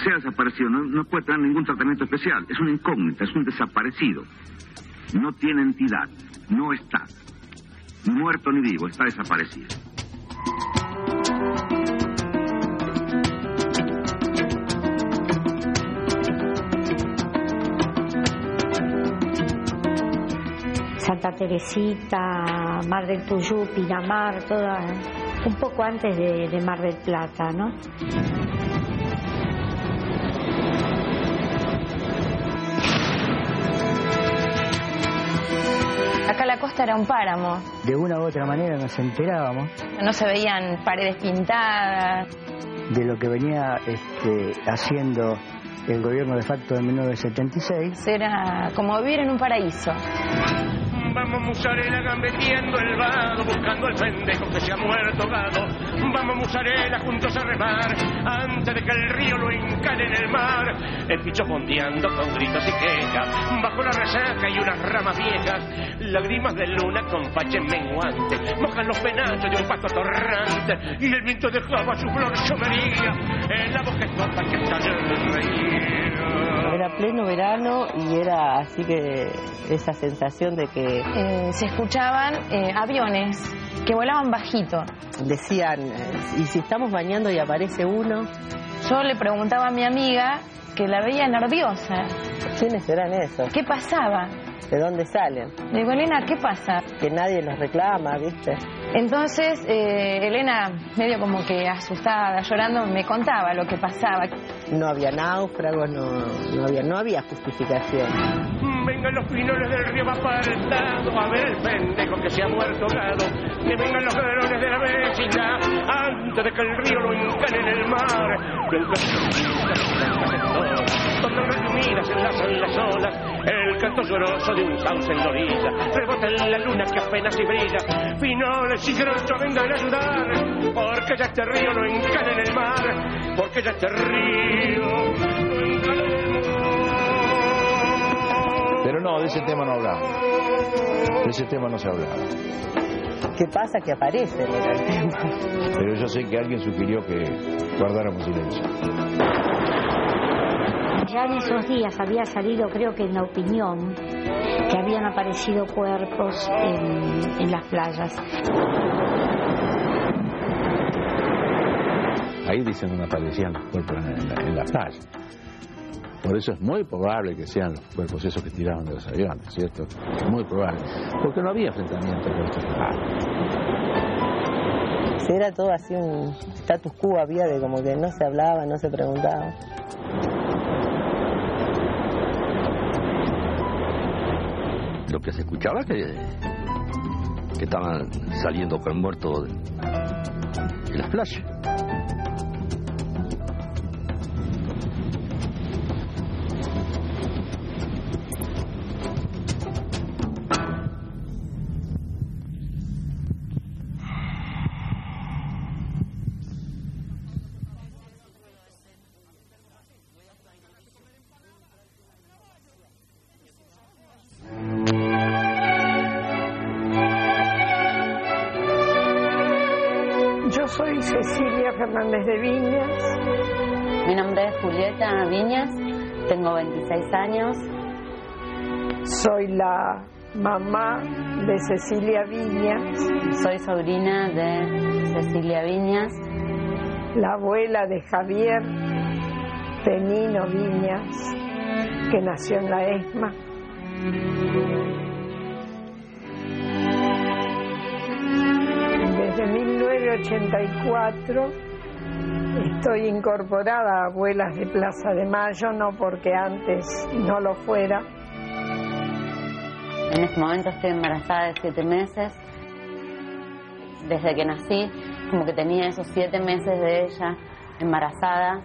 sea desaparecido, no puede tener ningún tratamiento especial. Es una incógnita, es un desaparecido. No tiene entidad, no está. Ni muerto ni vivo, está desaparecido. Santa Teresita, Mar del Tuyú, Pinamar, toda, un poco antes de Mar del Plata, ¿no? Acá la costa era un páramo. De una u otra manera nos enterábamos. No se veían paredes pintadas. De lo que venía haciendo el gobierno de facto de 1976. Era como vivir en un paraíso. Vamos musarela gambeteando el vado, buscando al pendejo que se ha muerto gado. Vamos musarela juntos a remar, antes de que el río lo encane en el mar. El picho fondeando con gritos y quejas, bajo la resaca y unas ramas viejas. Lágrimas de luna con pache menguante, mojan los penachos de un pasto torrante. Y el viento dejaba su flor chomería en la boca estorta que estalla el reír. Era pleno verano y era así que esa sensación de que... se escuchaban aviones que volaban bajito. Decían, ¿y si estamos bañando y aparece uno? Yo le preguntaba a mi amiga que la veía nerviosa. ¿Quiénes eran esos? ¿Qué pasaba? ¿De dónde salen? Le digo, Elena, ¿qué pasa? Que nadie los reclama, ¿viste? Entonces, Elena, medio como que asustada, llorando, me contaba lo que pasaba. No había náufragos, no había justificación. Vengan los pinoles del río apartado a ver el pendejo que se ha muerto gado. Que vengan los ladrones de la vecindad antes de que el río lo encane en el mar. Donde resumidas enlazan las olas, el canto lloroso de un sauce en la orilla. Rebota en la luna que apenas y brilla. Pinoles y grancho vengan a ayudar, porque ya este río lo encane en el mar. Porque ya este río lo encane en el mar. Pero no, de ese tema no hablaba. De ese tema no se hablaba. ¿Qué pasa? Que aparece en el tema. Pero yo sé que alguien sugirió que guardáramos silencio. Ya en esos días había salido, creo que en La Opinión, que habían aparecido cuerpos en las playas. Ahí dicen donde aparecían los cuerpos en la playa. Por eso es muy probable que sean los cuerpos esos que tiraron de los aviones, ¿cierto? Muy probable. Porque no había enfrentamiento con estos lugares. Era todo así un status quo, había de como que no se hablaba, no se preguntaba. Lo que se escuchaba que estaban saliendo con muertos en las playas. Soy Cecilia Fernández de Viñas. Mi nombre es Julieta Viñas, tengo 26 años. Soy la mamá de Cecilia Viñas. Soy sobrina de Cecilia Viñas. La abuela de Javier Penino Viñas, que nació en la ESMA. Desde 1984 estoy incorporada a Abuelas de Plaza de Mayo, no porque antes no lo fuera. En este momento estoy embarazada de 7 meses. Desde que nací, como que tenía esos 7 meses de ella embarazada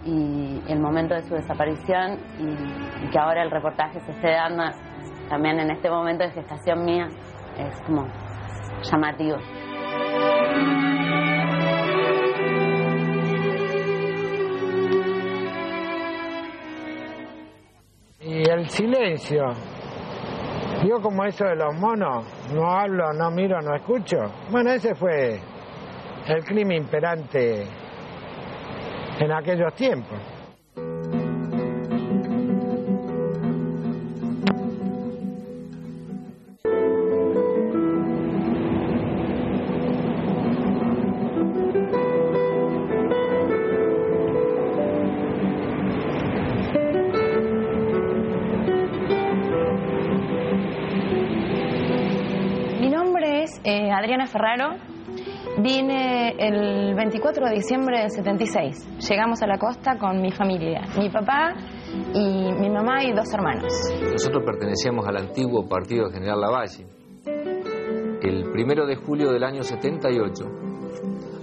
y el momento de su desaparición y que ahora el reportaje se esté dando también en este momento de gestación mía es como llamativo. Y el silencio. Yo como eso de los monos, no hablo, no miro, no escucho. Bueno, ese fue el clima imperante en aquellos tiempos. Adriana Ferraro. Vine el 24 de diciembre del 76. Llegamos a la costa con mi familia, mi papá y mi mamá y 2 hermanos. Nosotros pertenecíamos al antiguo partido de General Lavalle. El 1 de julio del año 78,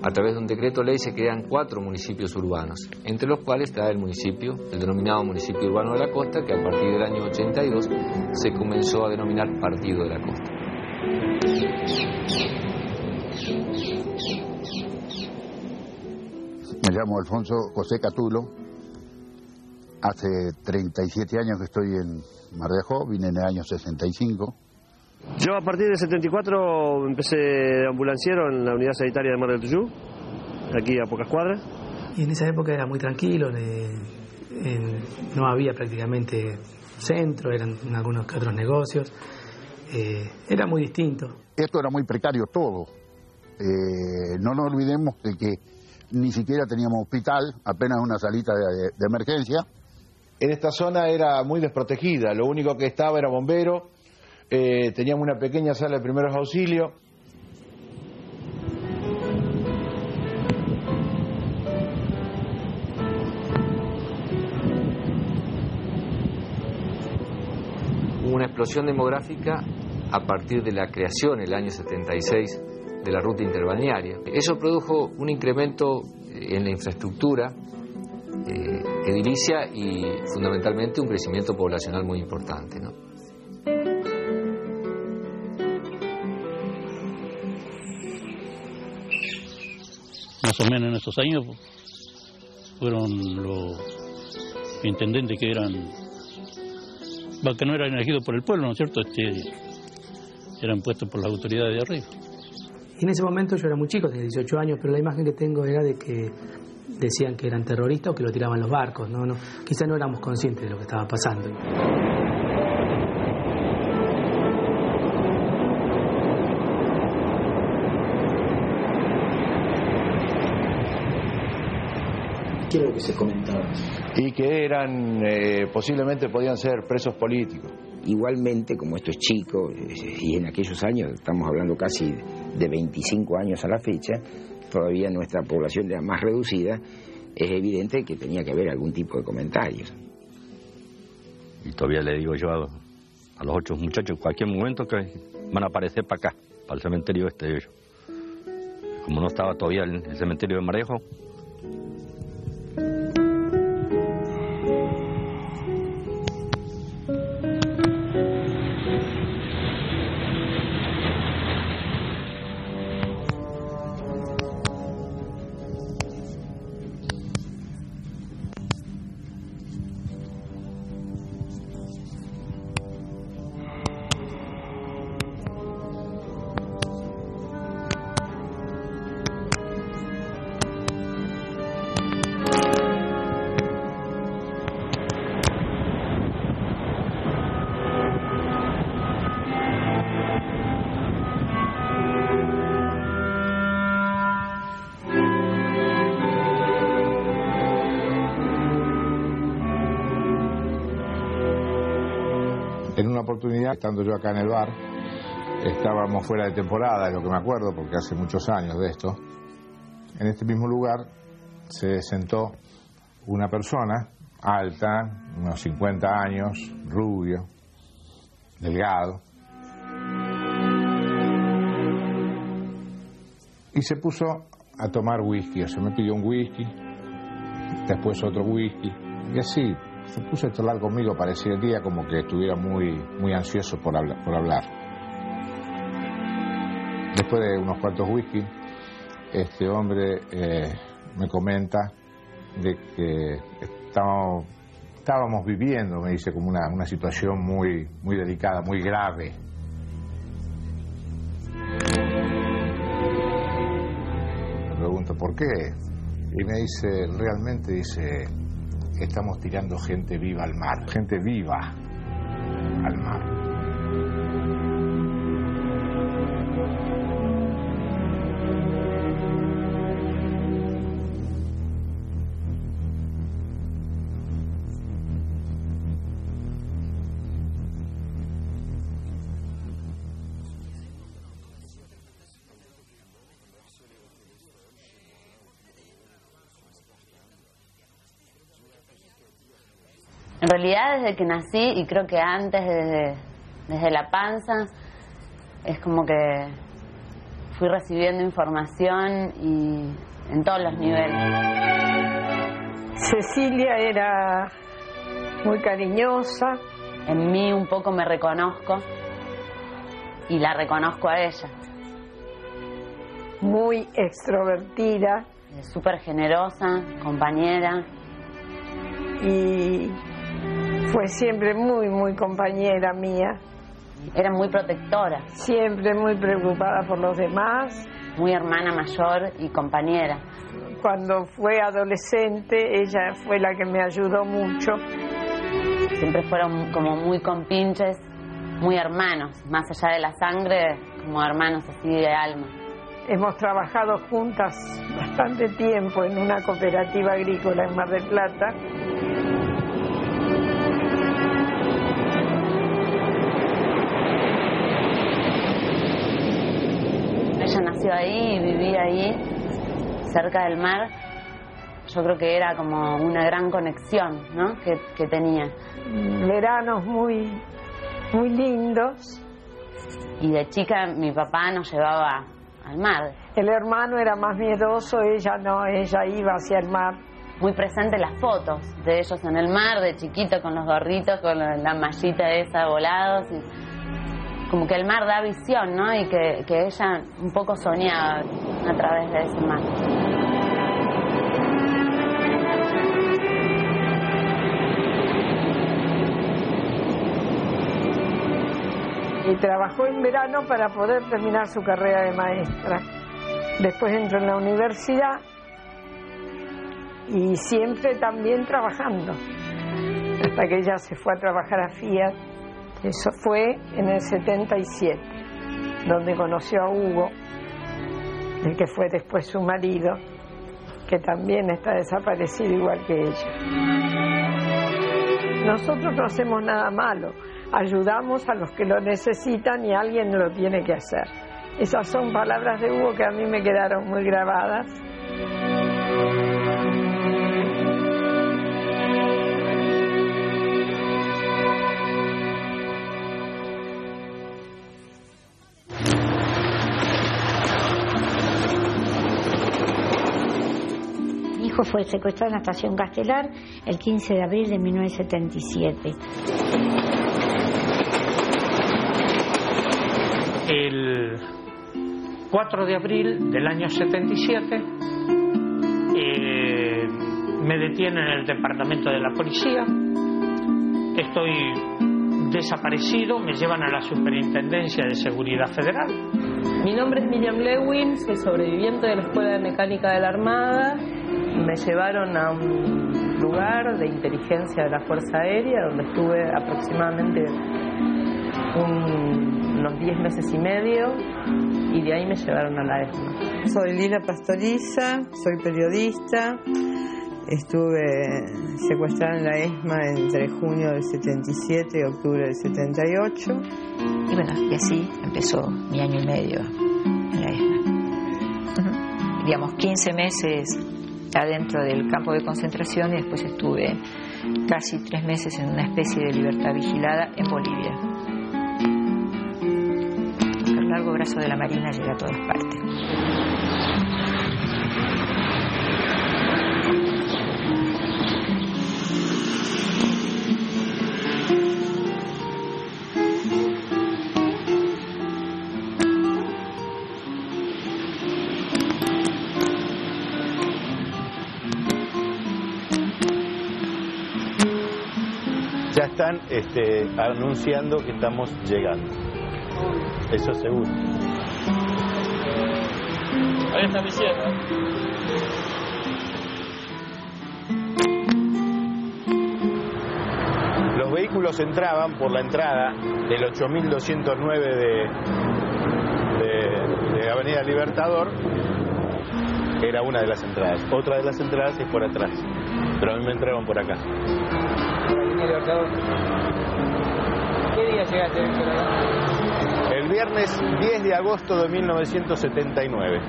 a través de un decreto ley, se crean 4 municipios urbanos, entre los cuales está el municipio, el denominado municipio urbano de la costa, que a partir del año 82 se comenzó a denominar Partido de la Costa. Me llamo Alfonso José Catulo. Hace 37 años que estoy en Mar de Ajó, vine en el año 65. Yo a partir del 74 empecé de ambulanciero en la unidad sanitaria de Mar del Tuyú, aquí a pocas cuadras. Y en esa época era muy tranquilo, no había prácticamente centro, eran algunos que otros negocios, era muy distinto. Esto era muy precario todo. No nos olvidemos de que ni siquiera teníamos hospital, apenas una salita de emergencia. En esta zona era muy desprotegida, lo único que estaba era bombero, teníamos una pequeña sala de primeros auxilios. Hubo una explosión demográfica a partir de la creación en el año 76 de la ruta interbalnearia. Eso produjo un incremento en la infraestructura edilicia y fundamentalmente un crecimiento poblacional muy importante, ¿no? Más o menos en esos años fueron los intendentes que no eran elegidos por el pueblo, ¿no es cierto? Eran puestos por las autoridades de arriba. Y en ese momento yo era muy chico, tenía 18 años, pero la imagen que tengo era de que decían que eran terroristas o que lo tiraban los barcos, ¿no? Quizá no éramos conscientes de lo que estaba pasando. ¿Qué era lo que se comentaba? Y que eran, posiblemente podían ser presos políticos. Igualmente, como esto es chico, y en aquellos años, estamos hablando casi de 25 años a la fecha, todavía nuestra población era más reducida, es evidente que tenía que haber algún tipo de comentarios. Y todavía le digo yo a los 8 muchachos, en cualquier momento que van a aparecer para acá, para el cementerio este de ellos. Como no estaba todavía el cementerio de Mar de Ajó. En una oportunidad, estando yo acá en el bar, estábamos fuera de temporada, de lo que me acuerdo, porque hace muchos años de esto. En este mismo lugar se sentó una persona alta, unos 50 años, rubio, delgado, y se puso a tomar whisky. O sea, me pidió un whisky, después otro whisky, y así se puso a charlar conmigo, parecía como que estuviera muy ansioso por hablar. Después de unos cuantos whisky, este hombre me comenta de que estábamos viviendo, me dice, como una situación muy delicada, muy grave. Le pregunto por qué, y me dice, realmente, dice, estamos tirando gente viva al mar, gente viva al mar. En realidad desde que nací, y creo que antes, desde la panza, es como que fui recibiendo información y en todos los niveles. Cecilia era muy cariñosa. En mí un poco me reconozco y la reconozco a ella. Muy extrovertida. Súper generosa, compañera. Y fue siempre muy, muy compañera mía. Era muy protectora. Siempre muy preocupada por los demás. Muy hermana mayor y compañera. Cuando fue adolescente, ella fue la que me ayudó mucho. Siempre fueron como muy compinches, muy hermanos, más allá de la sangre, como hermanos así de alma. Hemos trabajado juntas bastante tiempo en una cooperativa agrícola en Mar del Plata. Ella nació ahí y vivía ahí, cerca del mar. Yo creo que era como una gran conexión, ¿no? que tenía. Veranos muy, muy lindos. Y de chica mi papá nos llevaba al mar. El hermano era más miedoso, ella no, ella iba hacia el mar. Muy presente las fotos de ellos en el mar, de chiquito con los gorritos, con la mallita esa volados. Y como que el mar da visión, ¿no? Y que ella un poco soñaba a través de ese mar. Y trabajó en verano para poder terminar su carrera de maestra. Después entró en la universidad y siempre también trabajando, hasta que ella se fue a trabajar a Fiat. Eso fue en el 77, donde conoció a Hugo, el que fue después su marido, que también está desaparecido igual que ella. Nosotros no hacemos nada malo. Ayudamos a los que lo necesitan y alguien lo tiene que hacer. Esas son palabras de Hugo que a mí me quedaron muy grabadas. Mi hijo fue secuestrado en la estación Castelar el 15 de abril de 1977. El 4 de abril del año 77 me detienen en el departamento de la policía, estoy desaparecido, me llevan a la Superintendencia de Seguridad Federal. Mi nombre es Miriam Lewin, soy sobreviviente de la Escuela de Mecánica de la Armada. Me llevaron a un lugar de inteligencia de la Fuerza Aérea donde estuve aproximadamente unos 10 meses y medio y de ahí me llevaron a la ESMA. Soy Lila Pastoriza, soy periodista, estuve secuestrada en la ESMA entre junio del 77 y octubre del 78. Y bueno, y así empezó mi año y medio en la ESMA. Digamos, 15 meses adentro del campo de concentración y después estuve casi 3 meses en una especie de libertad vigilada en Bolivia. El largo brazo de la Marina llega a todas partes. Ya están anunciando que estamos llegando. Eso seguro. Ahí está mi sierra. Los vehículos entraban por la entrada del 8209 de Avenida Libertador. Era una de las entradas. Otra de las entradas es por atrás. Pero a mí me entraban por acá. ¿Qué día llegaste? El viernes 10 de agosto de 1979.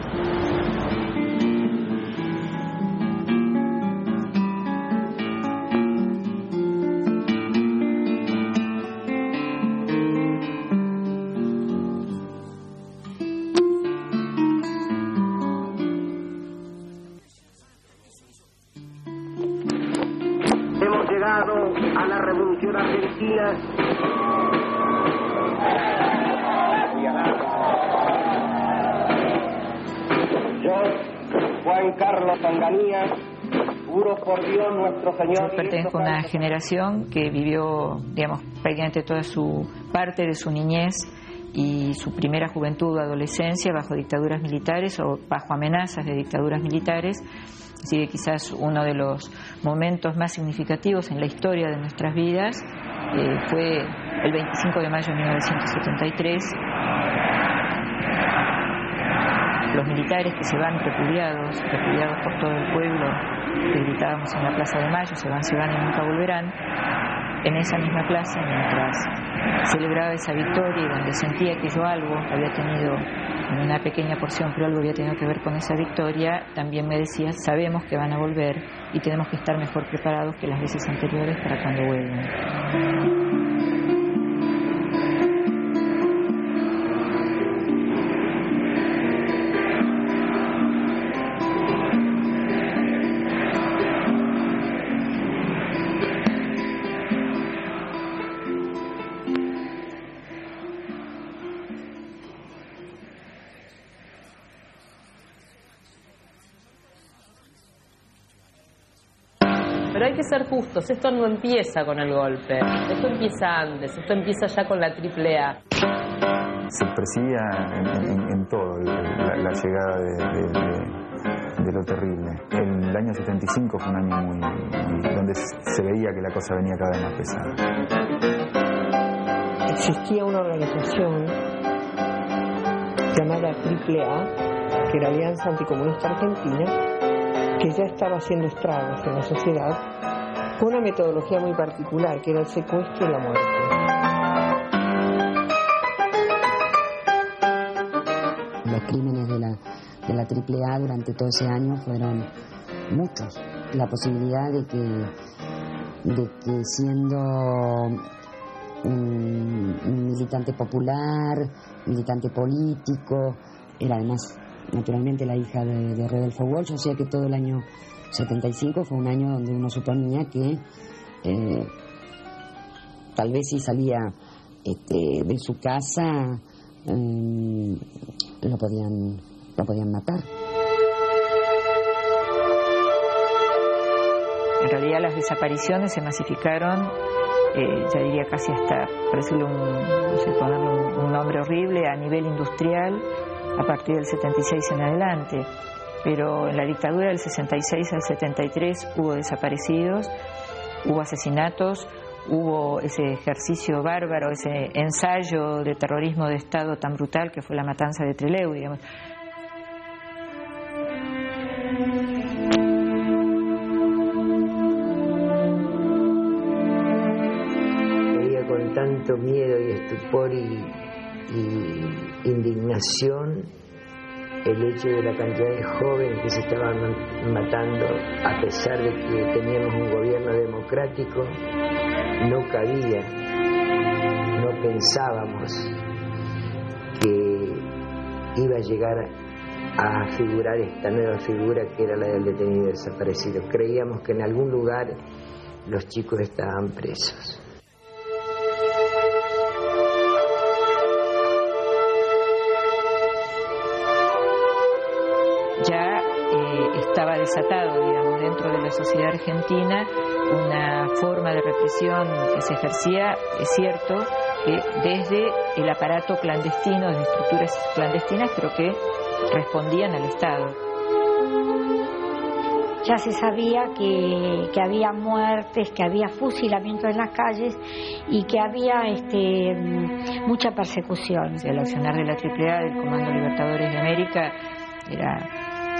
Argentina. Yo, Juan Carlos Onganía, juro por Dios nuestro Señor. Yo pertenezco a una generación que vivió, digamos, prácticamente toda su parte de su niñez y su primera juventud o adolescencia bajo dictaduras militares o bajo amenazas de dictaduras militares. Así que quizás uno de los momentos más significativos en la historia de nuestras vidas fue el 25 de mayo de 1973. Los militares que se van repudiados por todo el pueblo, que gritábamos en la Plaza de Mayo, se van y nunca volverán. En esa misma plaza, mientras celebraba esa victoria y donde sentía que yo algo había tenido, en una pequeña porción, pero algo había tenido que ver con esa victoria, también me decía, sabemos que van a volver y tenemos que estar mejor preparados que las veces anteriores para cuando vuelvan. Pero hay que ser justos, esto no empieza con el golpe, esto empieza antes, esto empieza ya con la AAA. Se percibía en todo la llegada de lo terrible. El año 75 fue un año muy donde se veía que la cosa venía cada vez más pesada. Existía una organización llamada AAA, que era Alianza Anticomunista Argentina, que ya estaba haciendo estragos en la sociedad con una metodología muy particular, que era el secuestro y la muerte. Los crímenes de la AAA durante todo ese año fueron muchos. La posibilidad de que siendo un militante popular, militante político, era además naturalmente la hija de Rodolfo Walsh, o sea que todo el año 75 fue un año donde uno suponía que tal vez si salía de su casa lo podían matar. En realidad las desapariciones se masificaron, ya diría casi hasta, por decirlo ponerle un nombre horrible, a nivel industrial, a partir del 76 en adelante. Pero en la dictadura del 66 al 73 hubo desaparecidos, hubo asesinatos, hubo ese ejercicio bárbaro, ese ensayo de terrorismo de Estado tan brutal que fue la matanza de Trelew, digamos. Veía con tanto miedo y estupor y indignación el hecho de la cantidad de jóvenes que se estaban matando, a pesar de que teníamos un gobierno democrático. No cabía, no pensábamos que iba a llegar a figurar esta nueva figura que era la del detenido desaparecido. Creíamos que en algún lugar los chicos estaban presos. Ya estaba desatado, digamos, dentro de la sociedad argentina una forma de represión que se ejercía, es cierto, desde el aparato clandestino, desde estructuras clandestinas, pero que respondían al Estado. Ya se sabía que había muertes, que había fusilamientos en las calles y que había mucha persecución. El accionar de la AAA, del Comando Libertadores de América,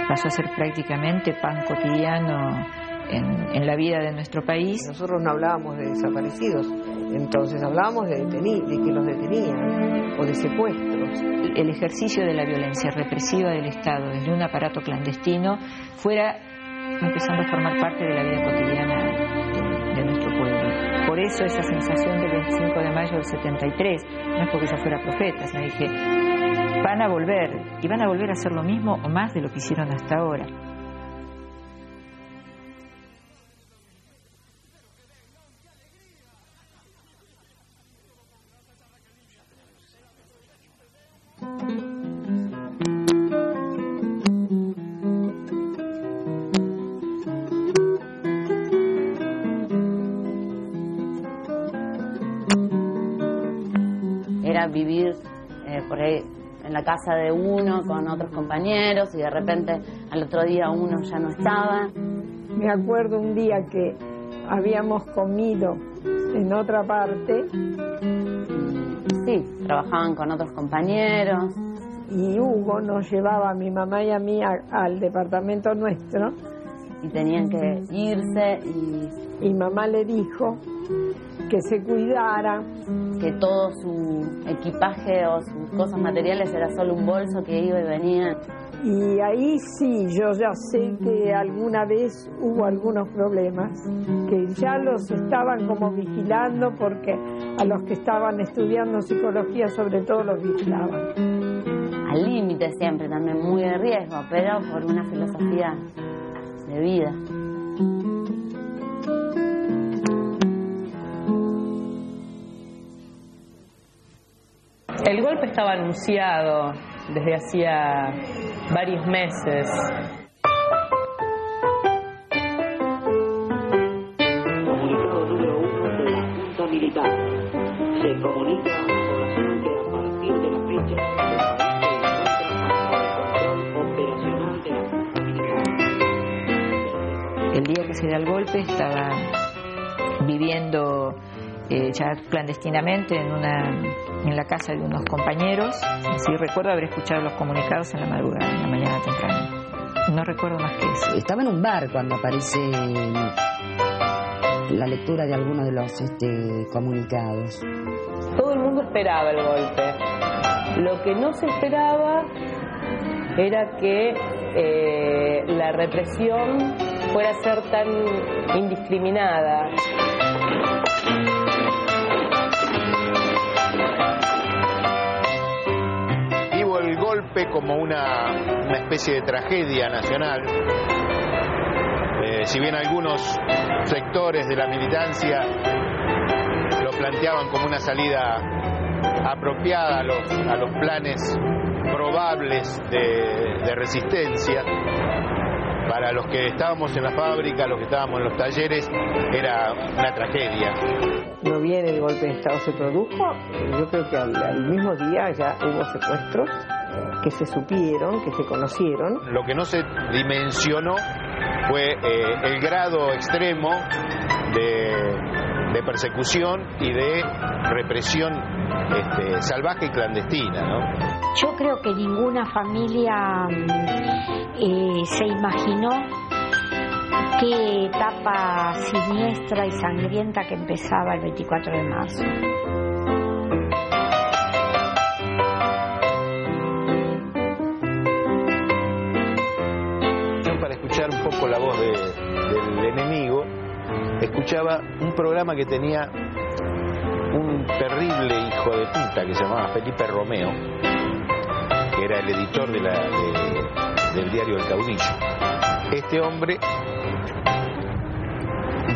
pasó a ser prácticamente pan cotidiano en la vida de nuestro país. Nosotros no hablábamos de desaparecidos, entonces hablábamos de que los detenían o de secuestros. El ejercicio de la violencia represiva del Estado desde un aparato clandestino fuera empezando a formar parte de la vida cotidiana de nuestro pueblo. Por eso esa sensación del 25 de mayo del 73, no es porque yo fuera profeta, sino dije, van a volver, y van a volver a hacer lo mismo o más de lo que hicieron hasta ahora. era vivir por ahí en la casa de uno con otros compañeros y de repente al otro día uno ya no estaba. Me acuerdo un día que habíamos comido en otra parte. Sí, trabajaban con otros compañeros. Y Hugo nos llevaba a mi mamá y a mí al departamento nuestro. Y tenían que irse y mamá le dijo que se cuidara. Que todo su equipaje o sus cosas materiales era solo un bolso que iba y venía. Y ahí sí, yo ya sé que alguna vez hubo algunos problemas, que ya los estaban como vigilando porque a los que estaban estudiando psicología sobre todo los vigilaban. Al límite siempre, también muy de riesgo, pero por una filosofía de vida. El golpe estaba anunciado desde hacía varios meses. Comunicado número 1 de la Junta Militar. Se comunica a la población que a partir de la fecha operacional de la Junta Militar. El día que se da el golpe estaba viviendo ya clandestinamente en la casa de unos compañeros. Sí, recuerdo haber escuchado los comunicados en la madrugada, en la mañana temprana. No recuerdo más que eso. Estaba en un bar cuando aparece la lectura de alguno de los comunicados. Todo el mundo esperaba el golpe. Lo que no se esperaba era que la represión fuera a ser tan indiscriminada. El golpe como una especie de tragedia nacional. Si bien algunos sectores de la militancia lo planteaban como una salida apropiada a los planes probables de resistencia, para los que estábamos en la fábrica, los que estábamos en los talleres, era una tragedia. No bien el golpe de Estado se produjo, yo creo que al mismo día ya hubo secuestros que se supieron, que se conocieron. Lo que no se dimensionó fue el grado extremo de persecución y de represión salvaje y clandestina, ¿no? Yo creo que ninguna familia se imaginó qué etapa siniestra y sangrienta que empezaba el 24 de marzo. Para escuchar un poco la voz del enemigo, escuchaba un programa que tenía un terrible hijo de puta que se llamaba Felipe Romeo, que era el editor del diario El Caudillo. Este hombre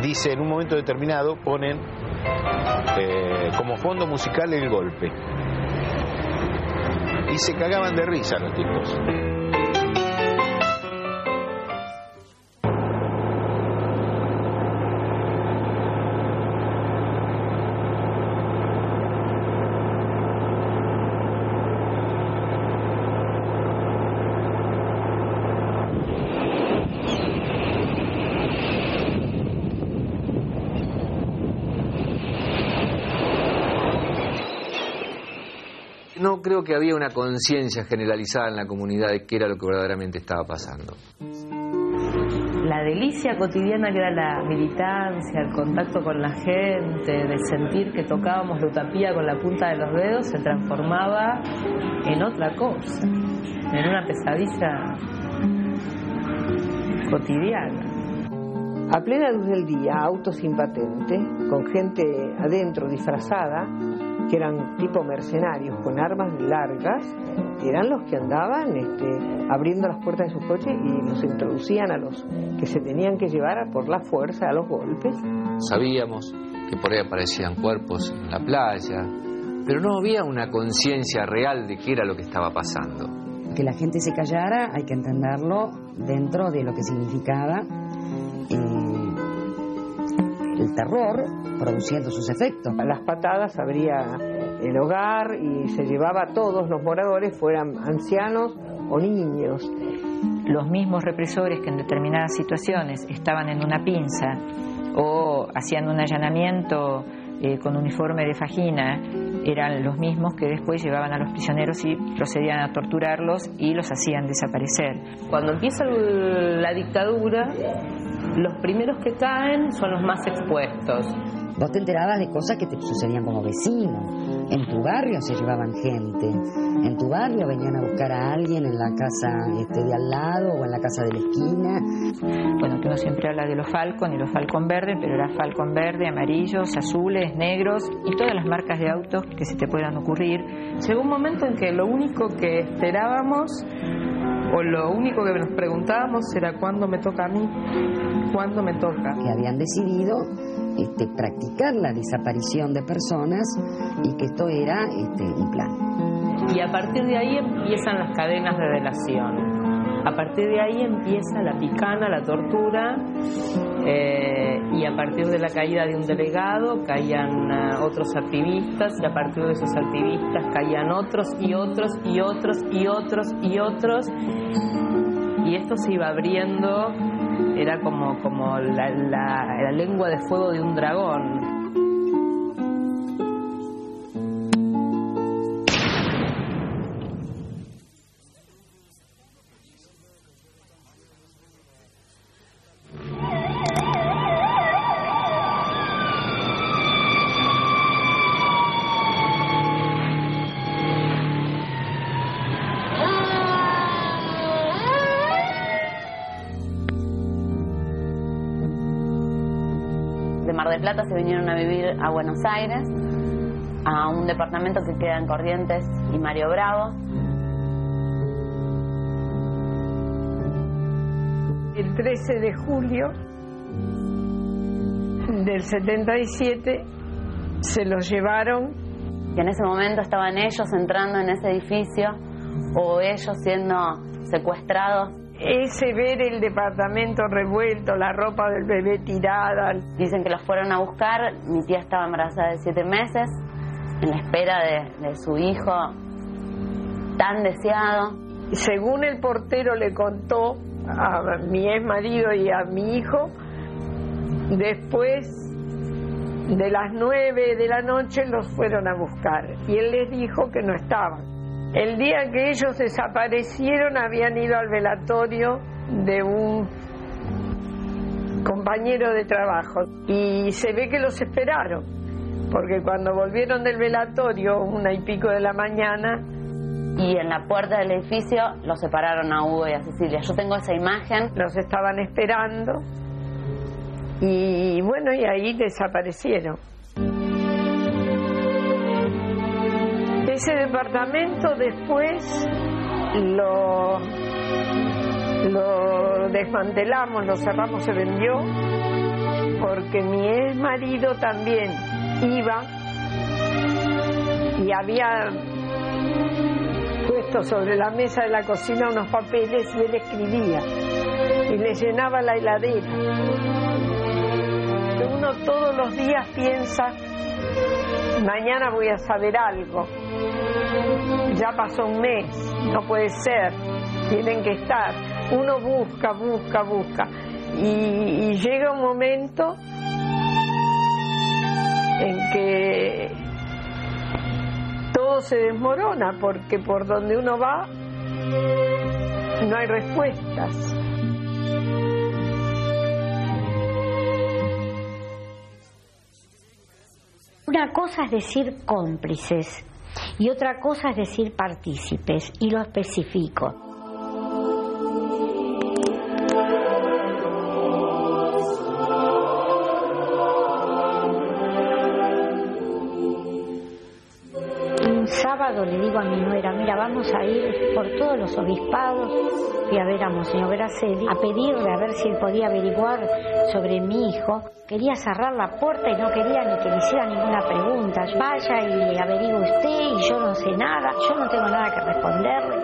dice, en un momento determinado ponen como fondo musical el golpe y se cagaban de risa los tipos. No creo que había una conciencia generalizada en la comunidad de qué era lo que verdaderamente estaba pasando. La delicia cotidiana que era la militancia, el contacto con la gente, de sentir que tocábamos la utopía con la punta de los dedos, se transformaba en otra cosa, en una pesadilla cotidiana. A plena luz del día, autos sin patente, con gente adentro disfrazada, que eran tipo mercenarios con armas largas, eran los que andaban abriendo las puertas de sus coches y los introducían a los que se tenían que llevar por la fuerza a los golpes. Sabíamos que por ahí aparecían cuerpos en la playa, pero no había una conciencia real de qué era lo que estaba pasando. Que la gente se callara, hay que entenderlo dentro de lo que significaba el terror produciendo sus efectos. A las patadas habría el hogar y se llevaba a todos los moradores, fueran ancianos o niños. Los mismos represores que en determinadas situaciones estaban en una pinza o hacían un allanamiento con uniforme de fajina, eran los mismos que después llevaban a los prisioneros y procedían a torturarlos y los hacían desaparecer. Cuando empieza la dictadura, los primeros que caen son los más expuestos. Vos te enterabas de cosas que te sucedían como vecino. En tu barrio se llevaban gente. En tu barrio venían a buscar a alguien en la casa de al lado o en la casa de la esquina. Bueno, que uno siempre habla de los Falcon y los Falcon verdes, pero era Falcon verde, amarillos, azules, negros y todas las marcas de autos que se te puedan ocurrir. Llegó un momento en que lo único que esperábamos o lo único que nos preguntábamos era ¿cuándo me toca a mí? ¿Cuándo me toca? Que habían decidido practicar la desaparición de personas y que esto era un plan. Y a partir de ahí empiezan las cadenas de delación. A partir de ahí empieza la picana, la tortura, y a partir de la caída de un delegado caían otros activistas, y a partir de esos activistas caían otros y otros y otros y otros y otros, y esto se iba abriendo, era como la lengua de fuego de un dragón. De Plata se vinieron a vivir a Buenos Aires, a un departamento que queda en Corrientes y Mario Bravo. El 13 de julio del 77 se los llevaron. Y en ese momento estaban ellos entrando en ese edificio o ellos siendo secuestrados. Ese ver el departamento revuelto, la ropa del bebé tirada. Dicen que los fueron a buscar, mi tía estaba embarazada de 7 meses, en la espera de su hijo tan deseado. Según el portero le contó a mi ex marido y a mi hijo, después de las 9 de la noche los fueron a buscar y él les dijo que no estaban. El día que ellos desaparecieron habían ido al velatorio de un compañero de trabajo y se ve que los esperaron, porque cuando volvieron del velatorio, 1:00 de la mañana, y en la puerta del edificio los separaron a Hugo y a Cecilia. Yo tengo esa imagen. Los estaban esperando y bueno, y ahí desaparecieron. Ese departamento después lo desmantelamos, lo cerramos, se vendió, porque mi ex marido también iba y había puesto sobre la mesa de la cocina unos papeles y él escribía y le llenaba la heladera. Uno todos los días piensa, mañana voy a saber algo. Ya pasó un mes, no puede ser, tienen que estar. Uno busca y llega un momento en que todo se desmorona, porque por donde uno va no hay respuestas. Una cosa es decir cómplices y otra cosa es decir partícipes, y lo especifico. Un sábado le digo a mi nuera, mira, vamos a ir por todos los obispados. Fui a ver a Monseñor Gracelli, a pedirle a ver si él podía averiguar sobre mi hijo. Quería cerrar la puerta y no quería ni que le hiciera ninguna pregunta. Vaya y averigüe usted y yo no sé nada, yo no tengo nada que responderle.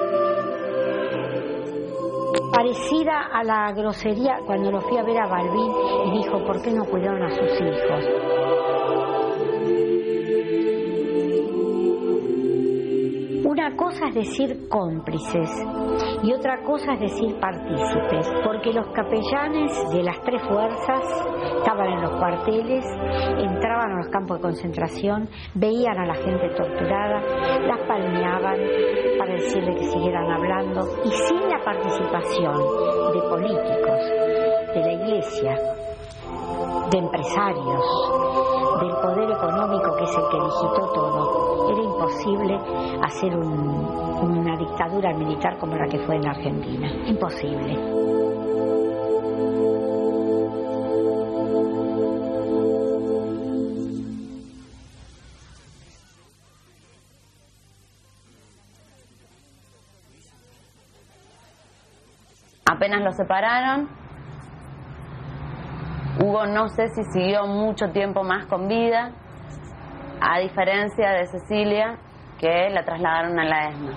Parecida a la grosería cuando lo fui a ver a Balbín y dijo, ¿por qué no cuidaron a sus hijos? Una cosa es decir cómplices y otra cosa es decir partícipes, porque los capellanes de las tres fuerzas estaban en los cuarteles, entraban a los campos de concentración, veían a la gente torturada, las palmeaban para decirle que siguieran hablando, y sin la participación de políticos, de la iglesia, de empresarios, del poder económico, que es el que digitó todo, era imposible hacer una dictadura militar como la que fue en Argentina. Imposible. Apenas lo separaron, Hugo no sé si siguió mucho tiempo más con vida, a diferencia de Cecilia, que la trasladaron a la ESMA.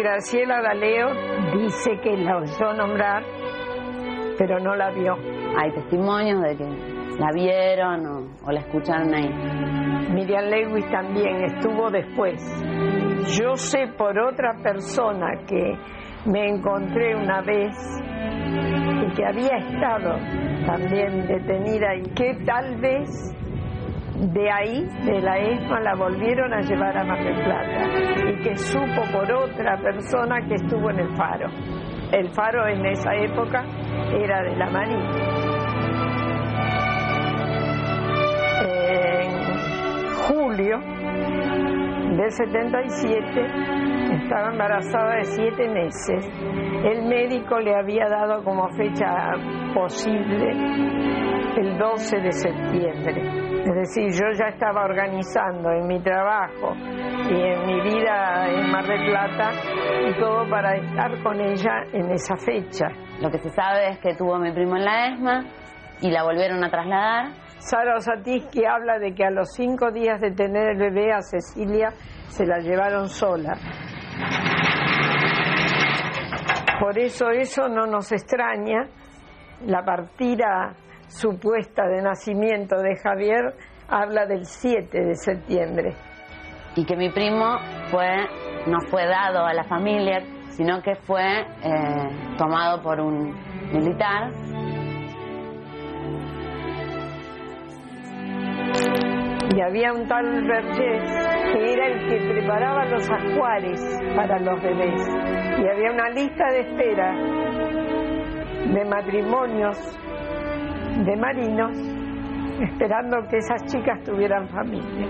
Graciela D'Aleo dice que la oyó nombrar, pero no la vio. Hay testimonios de que la vieron o la escucharon ahí. Miriam Lewis también estuvo después. Yo sé por otra persona que me encontré una vez y que había estado también detenida y que tal vez de ahí, de la ESMA, la volvieron a llevar a Mar del Plata y que supo por otra persona que estuvo en el Faro. El Faro en esa época era de la Marina. En julio del 77 estaba embarazada de 7 meses. El médico le había dado como fecha posible el 12 de septiembre. Es decir, yo ya estaba organizando en mi trabajo y en mi vida en Mar del Plata y todo para estar con ella en esa fecha. Lo que se sabe es que tuvo a mi primo en la ESMA y la volvieron a trasladar. Sara Osatiski habla de que a los 5 días de tener el bebé a Cecilia se la llevaron sola. Por eso no nos extraña la partida supuesta de nacimiento de Javier, habla del 7 de septiembre. Y que mi primo no fue dado a la familia, sino que fue tomado por un militar. Y había un tal Vergés que era el que preparaba los ajuares para los bebés. Y había una lista de espera de matrimonios de marinos esperando que esas chicas tuvieran familia.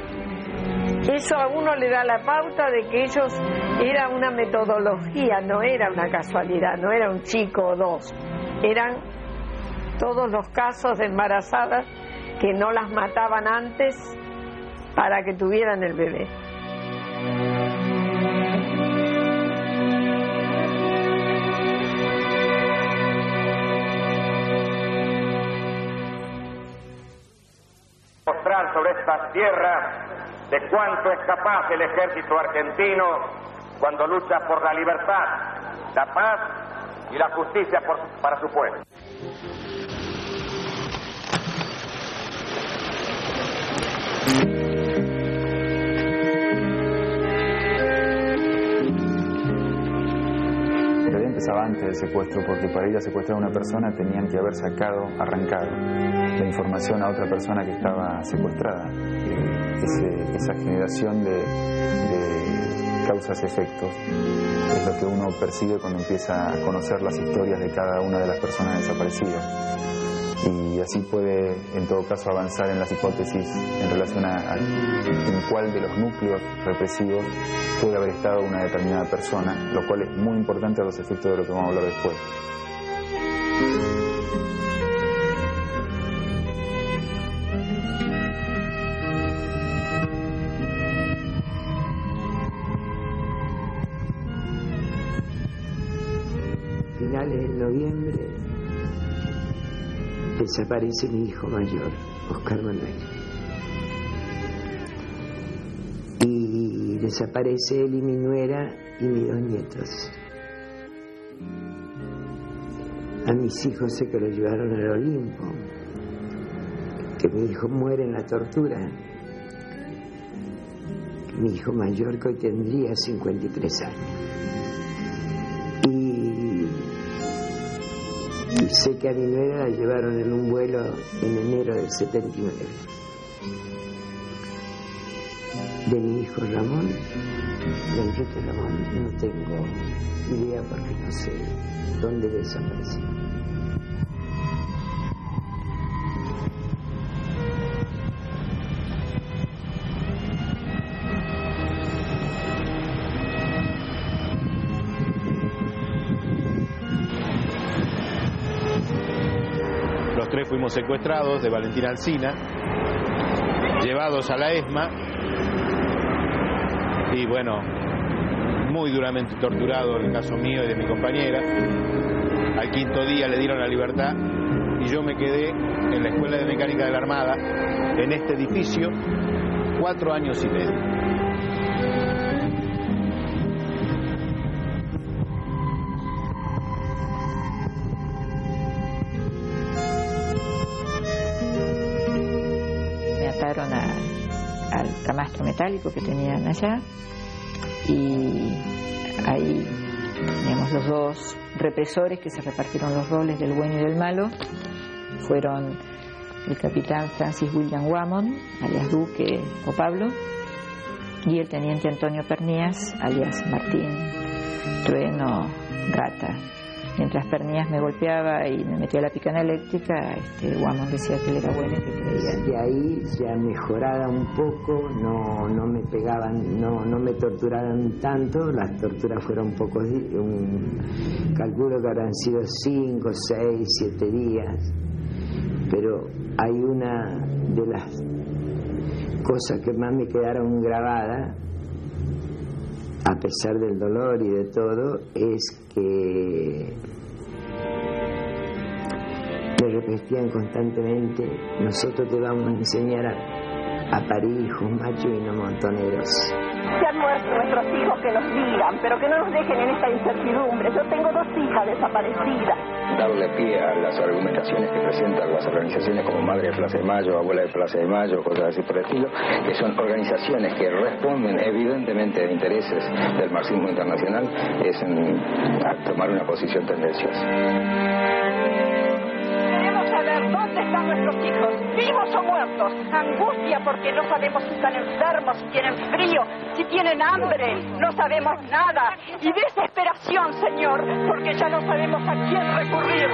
Eso a uno le da la pauta de que ellos era una metodología, no era una casualidad, no era un chico o dos. Eran todos los casos de embarazadas que no las mataban antes para que tuvieran el bebé. Mostrar sobre estas tierras de cuánto es capaz el ejército argentino cuando lucha por la libertad, la paz y la justicia para su pueblo. Empezaba antes del secuestro, porque para ir a secuestrar a una persona tenían que haber arrancado la información a otra persona que estaba secuestrada. Esa generación de causas-efectos es lo que uno percibe cuando empieza a conocer las historias de cada una de las personas desaparecidas. Y así puede, en todo caso, avanzar en las hipótesis en relación a en cuál de los núcleos represivos puede haber estado una determinada persona, lo cual es muy importante a los efectos de lo que vamos a hablar después. Finales de noviembre desaparece mi hijo mayor, Oscar Manuel. Y desaparece él y mi nuera y mis 2 nietos. A mis hijos sé que los llevaron al Olimpo. que mi hijo muere en la tortura. Mi hijo mayor, que hoy tendría 53 años. Y sé que a mi nuera la llevaron en un vuelo en enero del 79. De mi hijo Ramón, de Enrique Ramón, no tengo idea porque no sé dónde desapareció. Los tres fuimos secuestrados de Valentina Alsina, llevados a la ESMA y bueno, muy duramente torturado el caso mío y de mi compañera. Al quinto día le dieron la libertad y yo me quedé en la Escuela de Mecánica de la Armada, en este edificio, 4 años y medio. Al camastro metálico que tenían allá, y ahí teníamos los dos represores que se repartieron los roles del bueno y del malo. Fueron el capitán Francis William Wammon, alias Duque o Pablo, y el teniente Antonio Pernías, alias Martín Trueno Gata. Mientras Pernías me golpeaba y me metía la picana eléctrica, Wammon decía que él era bueno y que creía. De ahí ya mejorada un poco, no me pegaban, no me torturaban tanto. Las torturas fueron pocos días, calculo que habrán sido 5, 6, 7 días. Pero hay una de las cosas que más me quedaron grabadas, a pesar del dolor y de todo, es que me repetían constantemente: nosotros te vamos a enseñar a parir hijos machos y no montoneros. Se han muerto nuestros hijos, que nos digan, pero que no nos dejen en esta incertidumbre. Yo tengo 2 hijas desaparecidas. Darle pie a las argumentaciones que presentan las organizaciones como Madre de Plaza de Mayo, Abuela de Plaza de Mayo, cosas así por el estilo, que son organizaciones que responden evidentemente a intereses del marxismo internacional, es a tomar una posición tendenciosa. Queremos saber dónde están nuestros hijos, vivos o muertos. Angustia porque no sabemos si están enfermos, si tienen frío, si tienen hambre, no sabemos nada. Y desesperación, Señor, porque ya no sabemos a quién recurrir.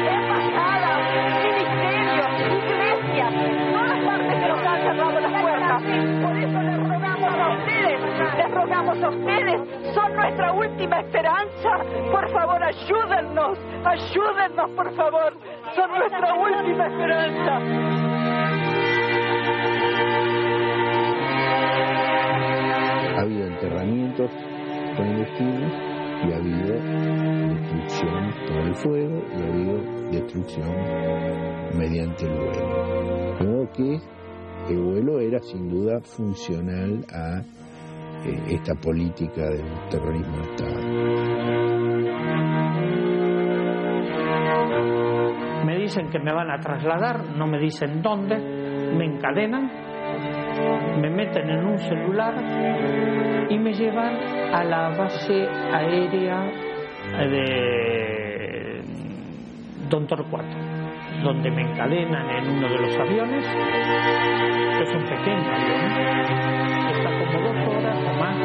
Embajadas, ministerios, iglesias, todas partes que nos han cerrado las puertas. Por eso les rogamos a ustedes, son nuestra última esperanza. Por favor, ayúdennos, por favor, son nuestra última esperanza. Ha habido enterramientos clandestinos y ha habido destrucción por el fuego y ha habido destrucción mediante el vuelo. Creo que el vuelo era sin duda funcional a esta política del terrorismo de Estado. Me dicen que me van a trasladar, no me dicen dónde, me encadenan, me meten en un celular y me llevan a la base aérea de Don Torcuato, donde me encadenan en uno de los aviones. Es un pequeño avión, está como 2 horas o más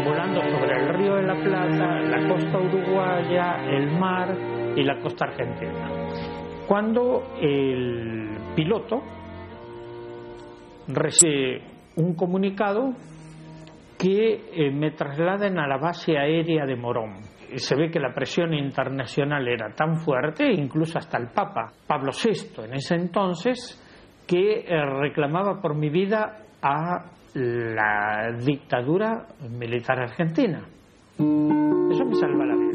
volando sobre el Río de la Plata, la costa uruguaya, el mar y la costa argentina. Cuando el piloto recibe un comunicado que me trasladen a la base aérea de Morón. Se ve que la presión internacional era tan fuerte, incluso hasta el Papa Pablo VI en ese entonces, que reclamaba por mi vida a la dictadura militar argentina. Eso me salva la vida.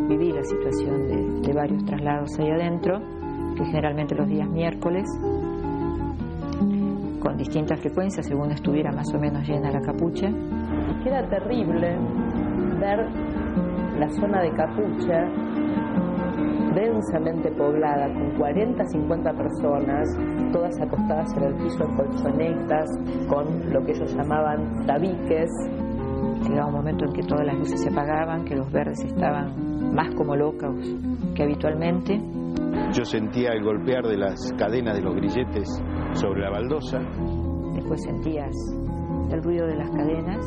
Viví la situación de varios traslados ahí adentro, que generalmente los días miércoles, con distintas frecuencias según estuviera más o menos llena la capucha. Era terrible ver la zona de Capucha, densamente poblada, con 40, 50 personas, todas acostadas en el piso en colchonetas, con lo que ellos llamaban tabiques. Llegaba un momento en que todas las luces se apagaban, que los verdes estaban más como locos que habitualmente. Yo sentía el golpear de las cadenas de los grilletes sobre la baldosa. Después sentías el ruido de las cadenas.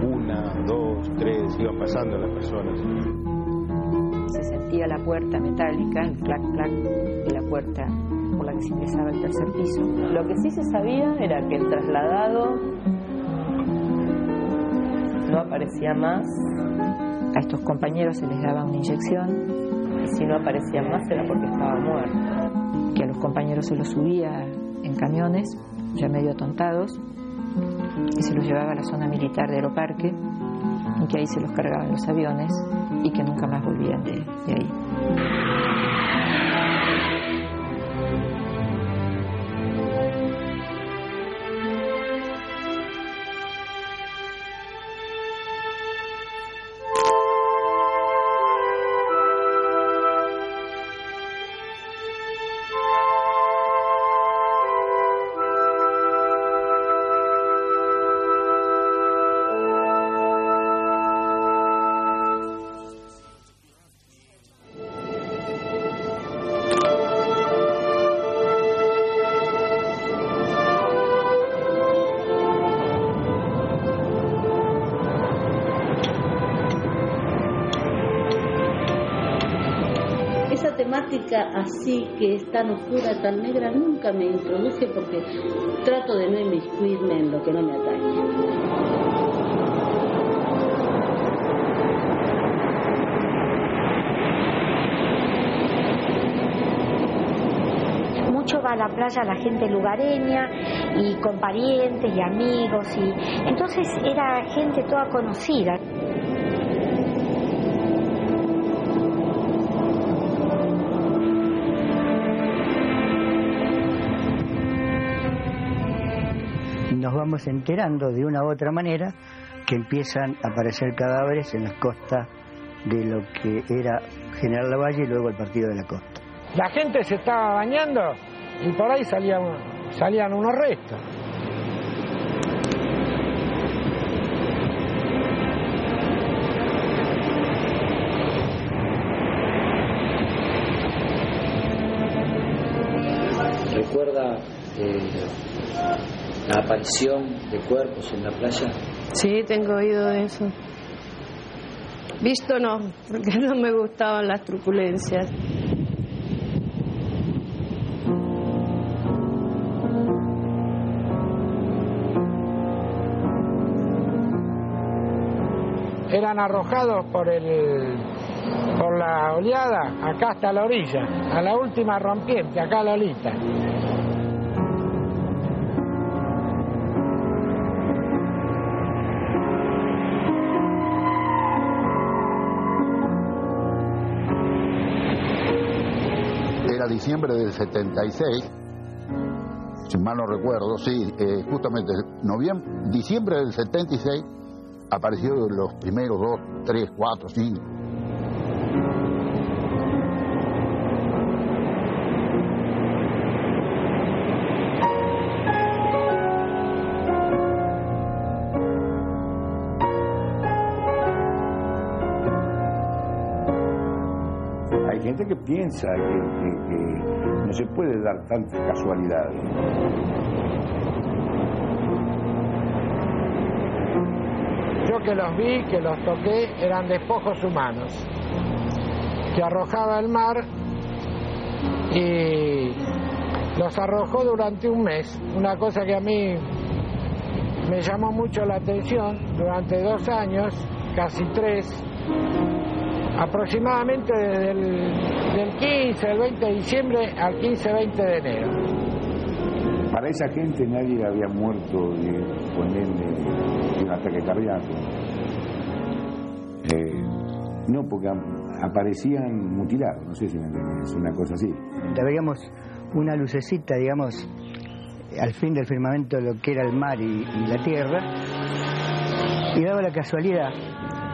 1, 2, 3, iban pasando las personas. Se sentía la puerta metálica, el clac clac de la puerta por la que se ingresaba al tercer piso. Lo que sí se sabía era que el trasladado no aparecía más. A estos compañeros se les daba una inyección. Y si no aparecía más era porque estaba muerto. Que a los compañeros se los subía en camiones, ya medio atontados, y se los llevaba a la zona militar de Aeroparque, y que ahí se los cargaban los aviones, y que nunca más volvían de ahí. Así que es tan oscura, tan negra, nunca me introduje porque trato de no inmiscuirme en lo que no me atañe. Mucho va a la playa la gente lugareña y con parientes y amigos, y entonces era gente toda conocida. Nos vamos enterando de una u otra manera que empiezan a aparecer cadáveres en las costas de lo que era General Lavalle y luego el Partido de la Costa. La gente se estaba bañando y por ahí salían unos restos. ¿Recuerda la aparición de cuerpos en la playa? Sí, tengo oído de eso. Visto no, porque no me gustaban las truculencias. Eran arrojados por la oleada acá hasta la orilla, a la última rompiente, acá a Lolita. Era diciembre del 76, si mal no recuerdo, sí, justamente diciembre del 76 aparecieron los primeros 2, 3, 4, 5. Hay gente que piensa que no se puede dar tantas casualidades. Yo que los vi, que los toqué, eran despojos humanos que arrojaba el mar y los arrojó durante un mes, una cosa que a mí me llamó mucho la atención. Durante 2 años, casi 3, aproximadamente desde del 15, el 20 de diciembre al 15-20 de enero. Para esa gente nadie había muerto de un ataque cardíaco. No, porque aparecían mutilados, no sé si me entiendes, es una cosa así. Veíamos una lucecita, digamos, al fin del firmamento de lo que era el mar y la tierra, y daba la casualidad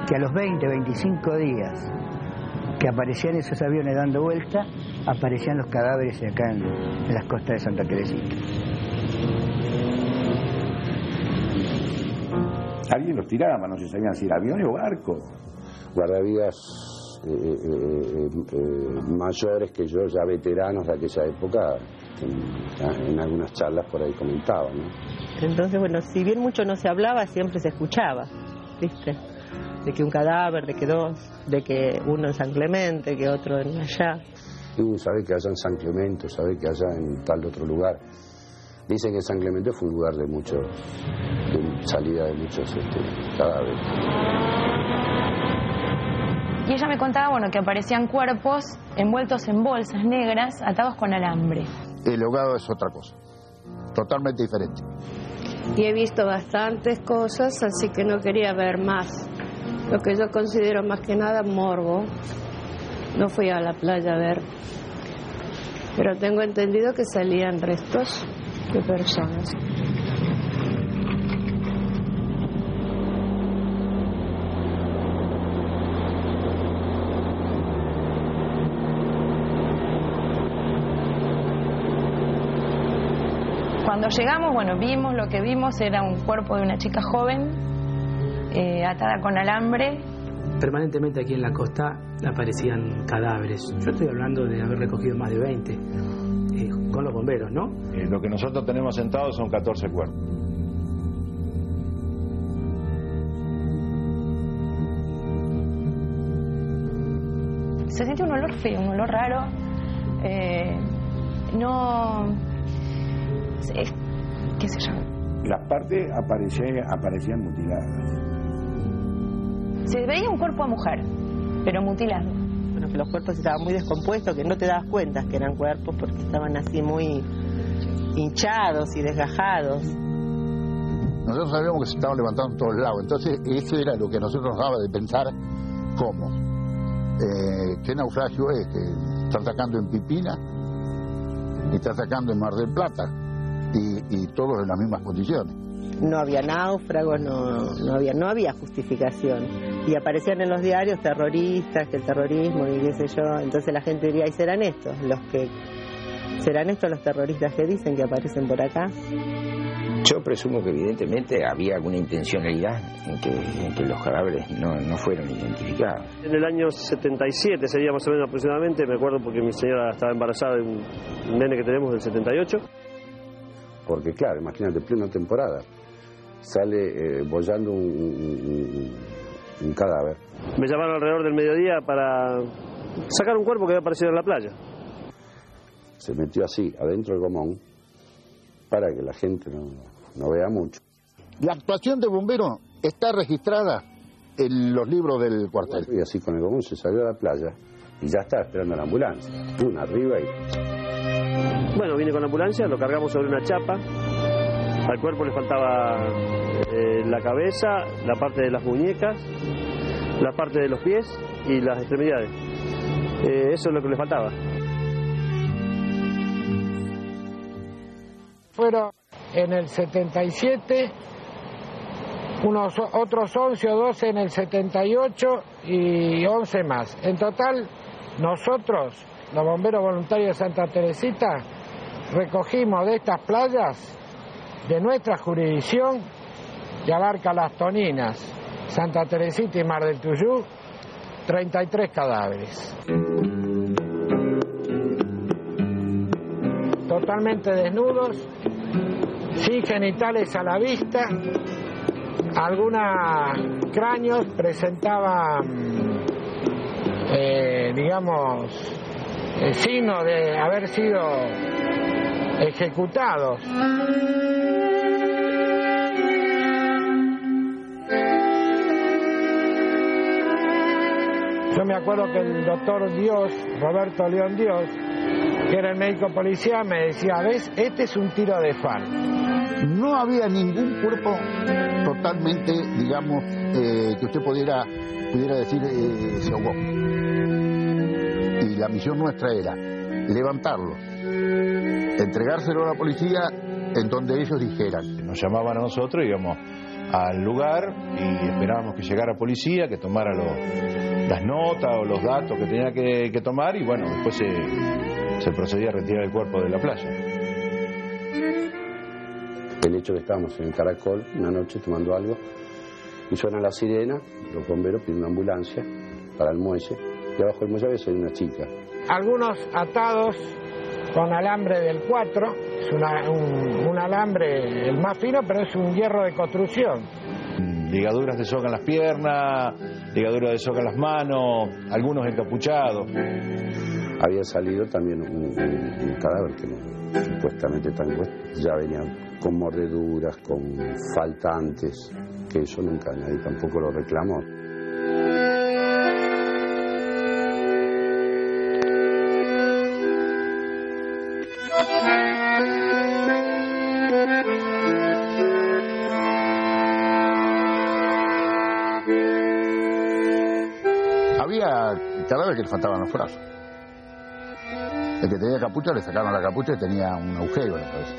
que a los 20, 25 días que aparecían esos aviones dando vuelta, aparecían los cadáveres acá en las costas de Santa Teresita. Alguien los tiraba, no se sabían si era aviones o barcos. Guardavidas mayores que yo, ya veteranos de aquella época, en algunas charlas por ahí comentaban, ¿no? Entonces, bueno, si bien mucho no se hablaba, siempre se escuchaba, ¿viste? De que un cadáver, de que dos, de que uno en San Clemente, que otro en allá. Sabe que allá en San Clemente, sabe que allá en tal otro lugar. Dicen que San Clemente fue un lugar de salida de muchos cadáveres. Y ella me contaba, bueno, que aparecían cuerpos envueltos en bolsas negras, atados con alambre. El ahogado es otra cosa, totalmente diferente. Y he visto bastantes cosas, así que no quería ver más. Lo que yo considero más que nada morbo. No fui a la playa a ver, pero tengo entendido que salían restos de personas. Cuando llegamos, bueno, vimos lo que vimos, era un cuerpo de una chica joven, atada con alambre. Permanentemente aquí en la costa aparecían cadáveres. Yo estoy hablando de haber recogido más de 20, con los bomberos, ¿no? Lo que nosotros tenemos sentados son 14 cuerpos. Se siente un olor feo, un olor raro. ¿Qué sé yo? Las partes aparecían mutiladas. Se veía un cuerpo de mujer, pero mutilado. Bueno, que los cuerpos estaban muy descompuestos, que no te dabas cuenta que eran cuerpos porque estaban así muy hinchados y desgajados. Nosotros sabíamos que se estaban levantando en todos lados, entonces eso era lo que a nosotros nos daba de pensar cómo. ¿Qué naufragio es? Que están sacando en Pipina y están sacando en Mar del Plata y todos en las mismas condiciones. No había náufragos, no había justificación. Y aparecían en los diarios terroristas, que el terrorismo y qué sé yo. Entonces la gente diría, ¿y serán estos los terroristas que dicen que aparecen por acá? Yo presumo que evidentemente había alguna intencionalidad en que los cadáveres no fueron identificados. En el año 77 sería más o menos aproximadamente, me acuerdo porque mi señora estaba embarazada de un nene que tenemos del 78. Porque claro, imagínate, plena temporada, sale bollando un cadáver. Me llamaron alrededor del mediodía para sacar un cuerpo que había aparecido en la playa. Se metió así, adentro del gomón, para que la gente no vea mucho. La actuación de bombero está registrada en los libros del cuartel. Y así con el gomón se salió a la playa y ya estaba esperando la ambulancia. Una arriba y... Bueno, vine con la ambulancia, lo cargamos sobre una chapa. Al cuerpo le faltaba la cabeza, la parte de las muñecas, la parte de los pies y las extremidades. Eso es lo que le faltaba. Fueron en el 77, otros 11 o 12 en el 78 y 11 más. En total, nosotros, los bomberos voluntarios de Santa Teresita, recogimos de estas playas de nuestra jurisdicción, que abarca Las Toninas, Santa Teresita y Mar del Tuyú, 33 cadáveres. Totalmente desnudos, sin genitales a la vista. Algunos cráneos presentaban, signo de haber sido ejecutados. Yo me acuerdo que el doctor Dios, Roberto León Dios, que era el médico policía, me decía, ¿ves? Este es un tiro de fan. No había ningún cuerpo totalmente, que usted pudiera decir se ahogó. Y la misión nuestra era levantarlo, entregárselo a la policía en donde ellos dijeran. Nos llamaban a nosotros y íbamos al lugar y esperábamos que llegara policía, que tomara las notas o los datos que tenía que tomar, y bueno, después se procedía a retirar el cuerpo de la playa. El hecho que estábamos en el Caracol una noche tomando algo y suena la sirena, los bomberos piden una ambulancia para el muelle, y abajo del muelle había una chica. Algunos atados con alambre del 4, es un alambre el más fino, pero es un hierro de construcción. Ligaduras de soga en las piernas, ligaduras de soga en las manos, algunos encapuchados. Había salido también un cadáver que supuestamente ya venía con mordeduras, con faltantes, que eso nunca nadie tampoco lo reclamó. Había cadáveres que le faltaban los brazos. El que tenía capucha le sacaron la capucha y tenía un agujero en la cabeza.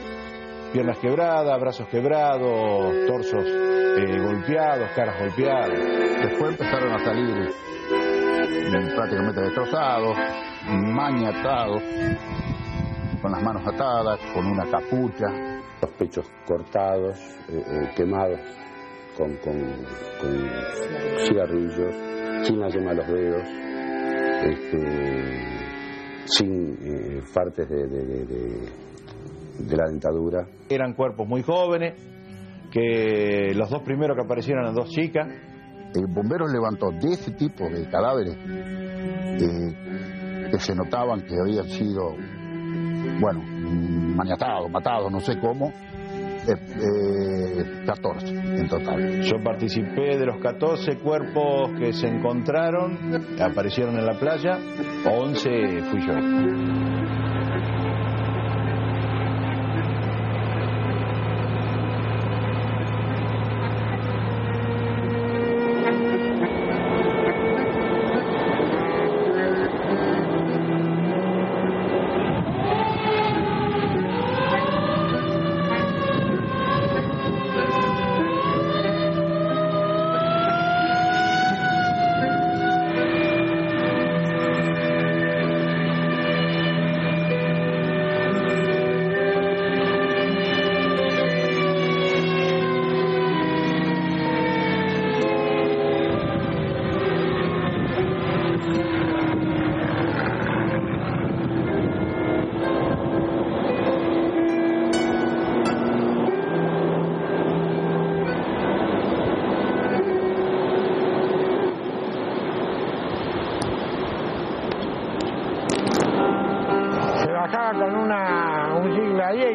Piernas quebradas, brazos quebrados, torsos golpeados, caras golpeadas. Después empezaron a salir prácticamente destrozados, maniatados, con las manos atadas, con una capucha. Los pechos cortados, quemados, con cigarrillos, sin la yema de los dedos, sin partes de la dentadura. Eran cuerpos muy jóvenes, que los dos primeros que aparecieron eran dos chicas. El bombero levantó de ese tipo de cadáveres que se notaban que habían sido, bueno, maniatados, matados, no sé cómo, 14 en total. Yo participé de los 14 cuerpos que se encontraron, aparecieron en la playa, 11 fui yo.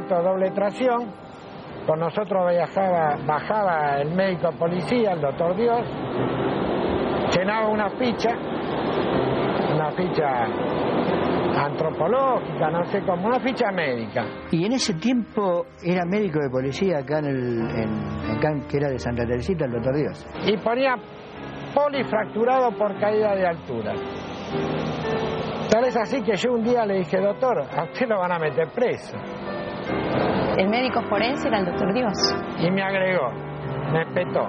Doble tracción, con nosotros bajaba el médico policía, el doctor Dios, llenaba una ficha antropológica, no sé cómo, una ficha médica. Y en ese tiempo era médico de policía acá que era de Santa Teresita, el doctor Dios. Y ponía polifracturado por caída de altura. Tal es así que yo un día le dije, doctor, a usted lo van a meter preso. El médico forense era el doctor Dios. Y me agregó, me espetó.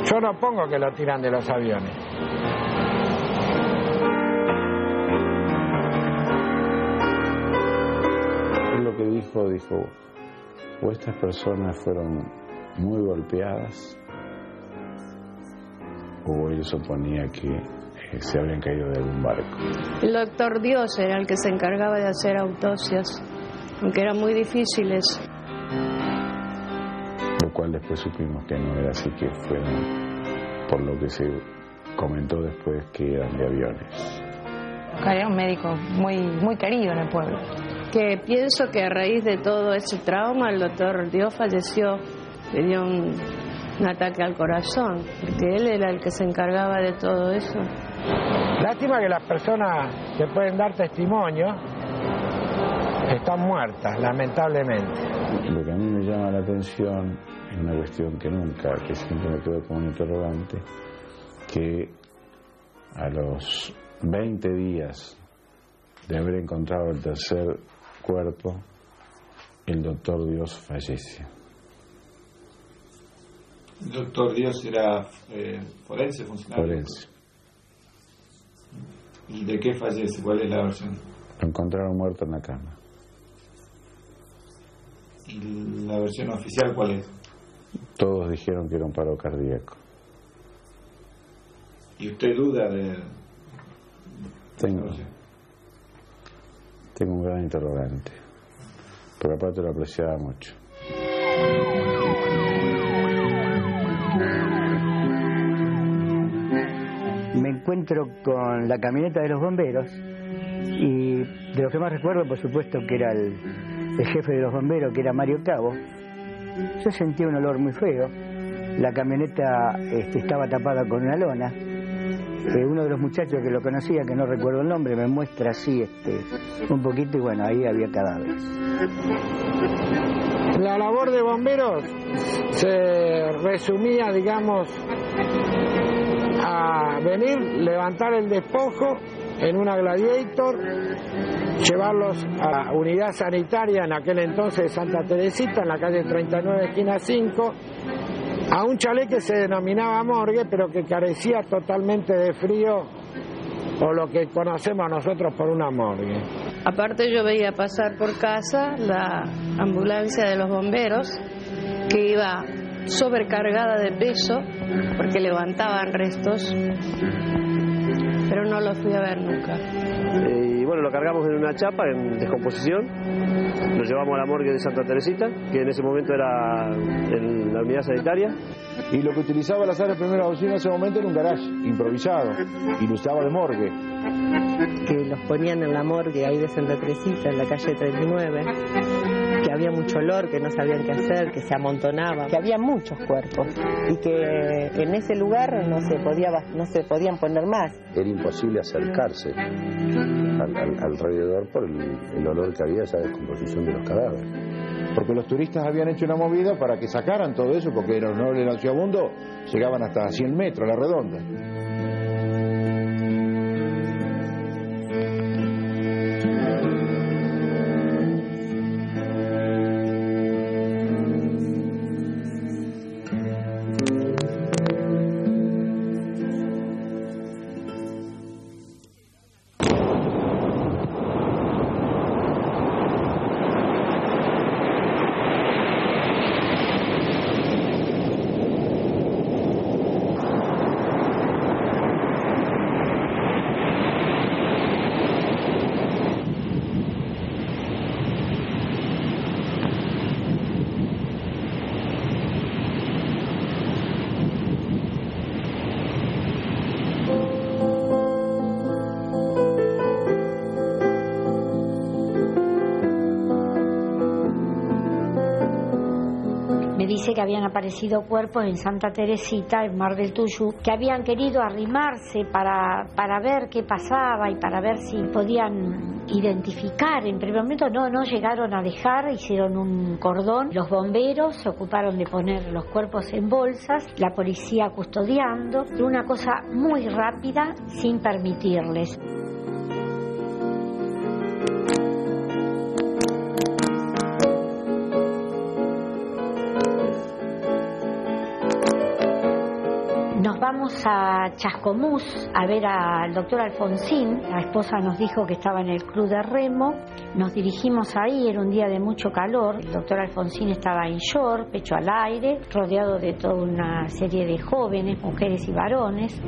Yo no pongo que lo tiran de los aviones. Lo que dijo, o estas personas fueron muy golpeadas, o él suponía que se habían caído de algún barco. El doctor Dios era el que se encargaba de hacer autopsias, aunque eran muy difíciles. Lo cual después supimos que no era así, que fueron, por lo que se comentó después, que eran de aviones. Era un médico muy querido en el pueblo. Que pienso que a raíz de todo ese trauma el doctor Dios falleció, le dio un ataque al corazón, porque él era el que se encargaba de todo eso. Lástima que las personas que pueden dar testimonio están muertas, lamentablemente. Lo que a mí me llama la atención es una cuestión que siempre me quedó como un interrogante, que a los 20 días de haber encontrado el tercer cuerpo, el doctor Dios fallece. ¿El doctor Dios era forense, funcionario? Forense. ¿Y de qué fallece? ¿Cuál es la versión? Lo encontraron muerto en la cama. ¿Y la versión oficial cuál es? Todos dijeron que era un paro cardíaco. ¿Y usted duda de...? Tengo un gran interrogante, pero aparte lo apreciaba mucho. Me encuentro con la camioneta de los bomberos y de lo que más recuerdo, por supuesto, que era el jefe de los bomberos, que era Mario Cabo. Yo sentí un olor muy feo. La camioneta estaba tapada con una lona. Uno de los muchachos que lo conocía, que no recuerdo el nombre, me muestra así un poquito y bueno, ahí había cadáveres. La labor de bomberos se resumía, digamos, a venir, levantar el despojo en una Gladiator, llevarlos a la unidad sanitaria en aquel entonces de Santa Teresita, en la calle 39, esquina 5, a un chalet que se denominaba morgue, pero que carecía totalmente de frío, o lo que conocemos nosotros por una morgue. Aparte yo veía pasar por casa la ambulancia de los bomberos, que iba sobrecargada de peso, porque levantaban restos, pero no lo fui a ver nunca. Y bueno, lo cargamos en una chapa en descomposición, lo llevamos a la morgue de Santa Teresita, que en ese momento era en la unidad sanitaria. Y lo que utilizaba la sala de primera auxilio en ese momento era un garage improvisado, y lo usaba de morgue. Que los ponían en la morgue ahí de Santa Teresita, en la calle 39, que había mucho olor, que no sabían qué hacer, que se amontonaba, que había muchos cuerpos y que en ese lugar no se podían poner más. Era imposible acercarse alrededor por el olor que había, esa descomposición de los cadáveres. Porque los turistas habían hecho una movida para que sacaran todo eso, porque los nobles nauseabundos llegaban hasta 100 metros a la redonda. Dice que habían aparecido cuerpos en Santa Teresita, en Mar del Tuyú, que habían querido arrimarse para ver qué pasaba y para ver si podían identificar. En primer momento no llegaron a dejar, hicieron un cordón. Los bomberos se ocuparon de poner los cuerpos en bolsas, la policía custodiando, una cosa muy rápida sin permitirles. Nos vamos a Chascomús a ver al doctor Alfonsín. La esposa nos dijo que estaba en el club de remo. Nos dirigimos ahí, era un día de mucho calor. El doctor Alfonsín estaba en short, pecho al aire, rodeado de toda una serie de jóvenes, mujeres y varones.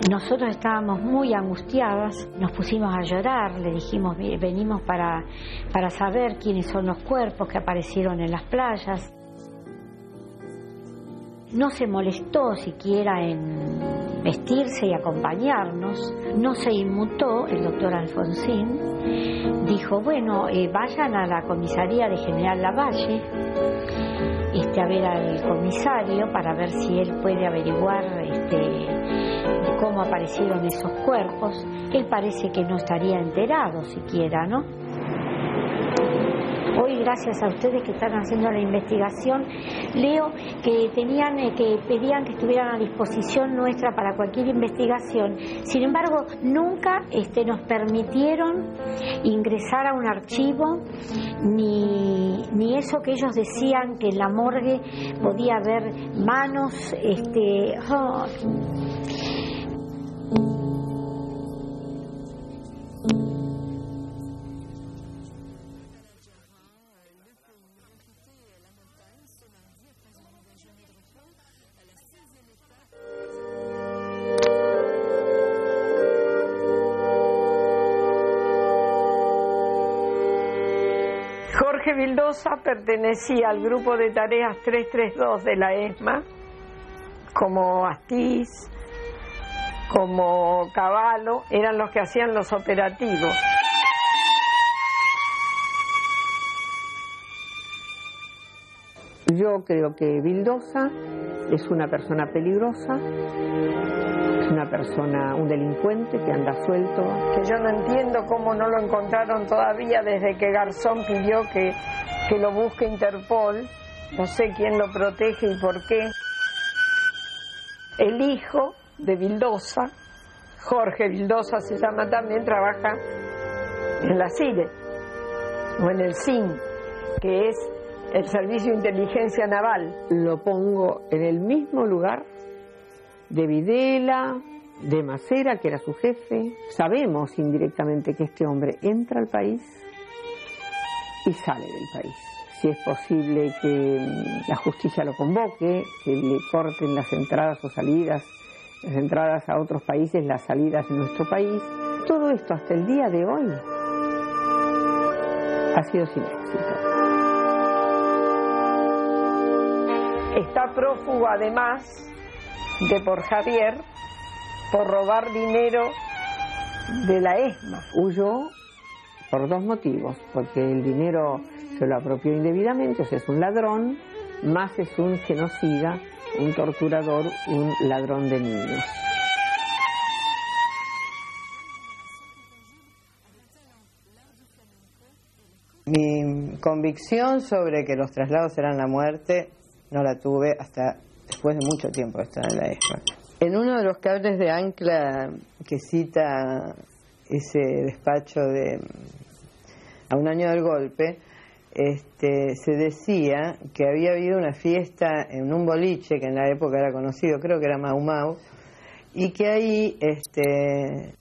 Nosotros estábamos muy angustiadas, nos pusimos a llorar, le dijimos, venimos para saber quiénes son los cuerpos que aparecieron en las playas. No se molestó siquiera en vestirse y acompañarnos, no se inmutó el doctor Alfonsín, dijo, bueno, vayan a la comisaría de General Lavalle a ver al comisario para ver si él puede averiguar cómo aparecieron esos cuerpos. Él parece que no estaría enterado siquiera, ¿no? Hoy, gracias a ustedes que están haciendo la investigación, leo que pedían que estuvieran a disposición nuestra para cualquier investigación. Sin embargo, nunca nos permitieron ingresar a un archivo, ni eso que ellos decían que en la morgue podía haber manos. Jorge Vildosa pertenecía al grupo de tareas 332 de la ESMA, como Astiz, como Cavallo, eran los que hacían los operativos. Yo creo que Vildosa es una persona peligrosa, es una persona, un delincuente que anda suelto. Que yo no entiendo cómo no lo encontraron todavía desde que Garzón pidió que lo busque Interpol. No sé quién lo protege y por qué. El hijo de Vildosa, Jorge Vildosa se llama también, trabaja en la CIDE o en el CIN, que es el Servicio de Inteligencia Naval. Lo pongo en el mismo lugar de Videla, de Macera, que era su jefe. Sabemos indirectamente que este hombre entra al país y sale del país. Si es posible que la justicia lo convoque, que le corten las entradas o salidas, las entradas a otros países, las salidas de nuestro país. Todo esto hasta el día de hoy ha sido sin éxito. Está prófugo además de por Javier, por robar dinero de la ESMA. Huyó por dos motivos, porque el dinero se lo apropió indebidamente, o sea, es un ladrón, más es un genocida, un torturador, un ladrón de niños. Mi convicción sobre que los traslados eran la muerte no la tuve hasta después de mucho tiempo de estar en la ESMA. En uno de los cables de ancla que cita ese despacho de a un año del golpe, se decía que había habido una fiesta en un boliche que en la época era conocido, creo que era Mau Mau, y que ahí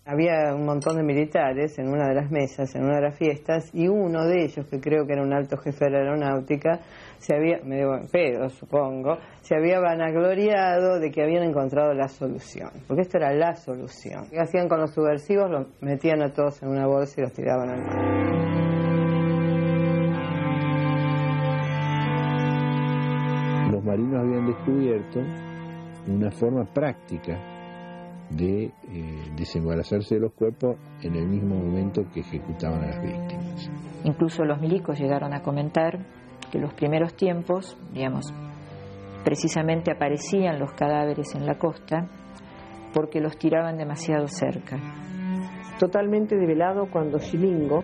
había un montón de militares en una de las mesas, en una de las fiestas, y uno de ellos, que creo que era un alto jefe de la aeronáutica, medio en pedo supongo, se había vanagloriado de que habían encontrado la solución, porque esto era la solución. ¿Qué hacían con los subversivos? Los metían a todos en una bolsa y los tiraban al mar. Los marinos habían descubierto una forma práctica de desembarazarse de los cuerpos en el mismo momento que ejecutaban a las víctimas. Incluso los milicos llegaron a comentar que los primeros tiempos, precisamente aparecían los cadáveres en la costa porque los tiraban demasiado cerca. Totalmente develado cuando Chilingo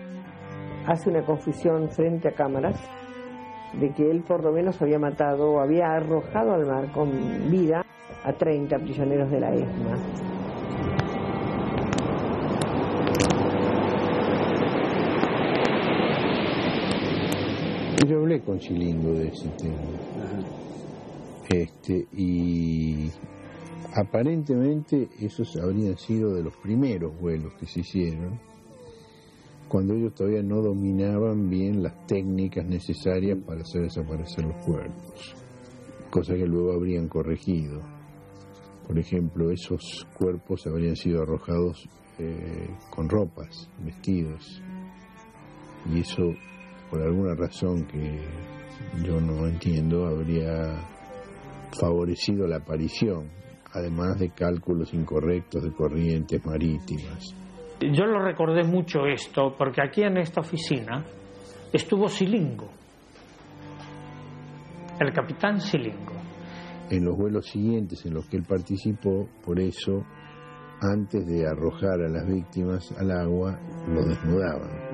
hace una confesión frente a cámaras de que él por lo menos había matado o había arrojado al mar con vida a 30 prisioneros de la ESMA. Yo hablé con Chilingo de ese tema. Y aparentemente esos habrían sido de los primeros vuelos que se hicieron, cuando ellos todavía no dominaban bien las técnicas necesarias para hacer desaparecer los cuerpos, cosa que luego habrían corregido. Por ejemplo, esos cuerpos habrían sido arrojados con ropas, vestidos, y eso, por alguna razón que yo no entiendo, habría favorecido la aparición, además de cálculos incorrectos de corrientes marítimas. Yo lo recordé mucho esto, porque aquí en esta oficina estuvo Chilingo, el capitán Chilingo. En los vuelos siguientes en los que él participó, por eso, antes de arrojar a las víctimas al agua, lo desnudaban.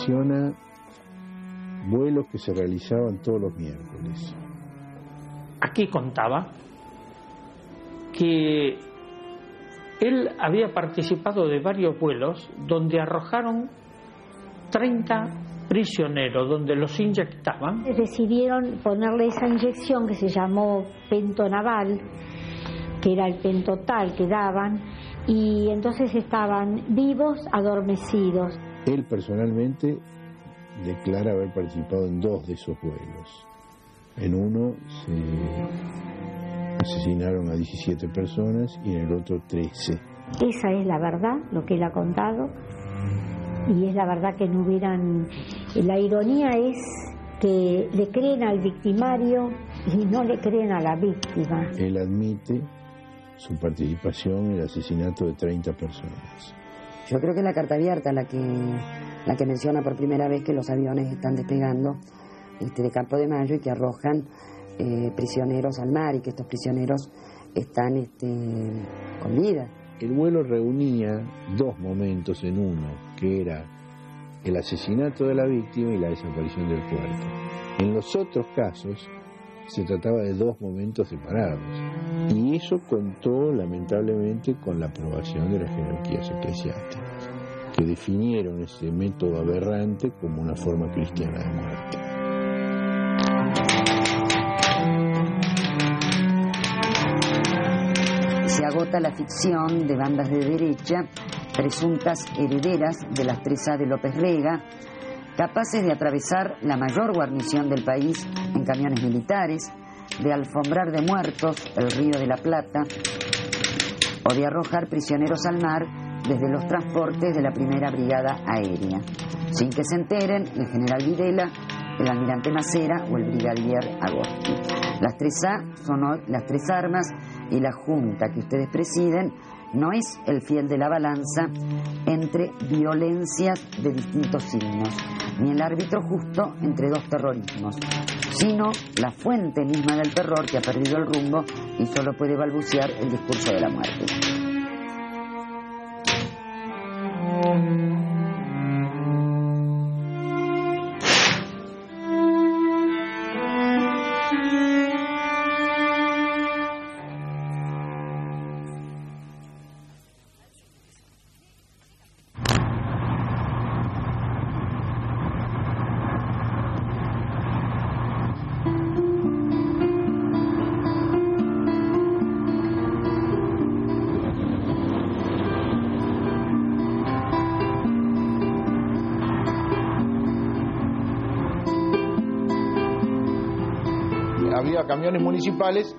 menciona vuelos que se realizaban todos los miércoles. Aquí contaba que él había participado de varios vuelos donde arrojaron 30 prisioneros, donde los inyectaban. Decidieron ponerle esa inyección que se llamó pentonaval, que era el pentotal que daban, y entonces estaban vivos, adormecidos. Él personalmente declara haber participado en 2 de esos vuelos. En uno se asesinaron a 17 personas y en el otro 13. Esa es la verdad, lo que él ha contado, y es la verdad que no hubieran... La ironía es que le creen al victimario y no le creen a la víctima. Él admite su participación en el asesinato de 30 personas. Yo creo que la carta abierta la que menciona por primera vez que los aviones están despegando de Campo de Mayo y que arrojan prisioneros al mar y que estos prisioneros están con vida. El vuelo reunía 2 momentos en uno, que era el asesinato de la víctima y la desaparición del cuerpo. En los otros casos se trataba de 2 momentos separados, y eso contó lamentablemente con la aprobación de las jerarquías eclesiásticas, que definieron ese método aberrante como una forma cristiana de muerte. Se agota la ficción de bandas de derecha, presuntas herederas de las 3A de López Rega, capaces de atravesar la mayor guarnición del país en camiones militares, de alfombrar de muertos el Río de la Plata o de arrojar prisioneros al mar desde los transportes de la Primera Brigada Aérea, sin que se enteren el general Videla, el almirante Macera o el brigadier Agosti. Las 3A son hoy las 3 armas y la junta que ustedes presiden no es el fiel de la balanza entre violencias de distintos signos, ni el árbitro justo entre 2 terrorismos, sino la fuente misma del terror que ha perdido el rumbo y solo puede balbucear el discurso de la muerte. Había camiones municipales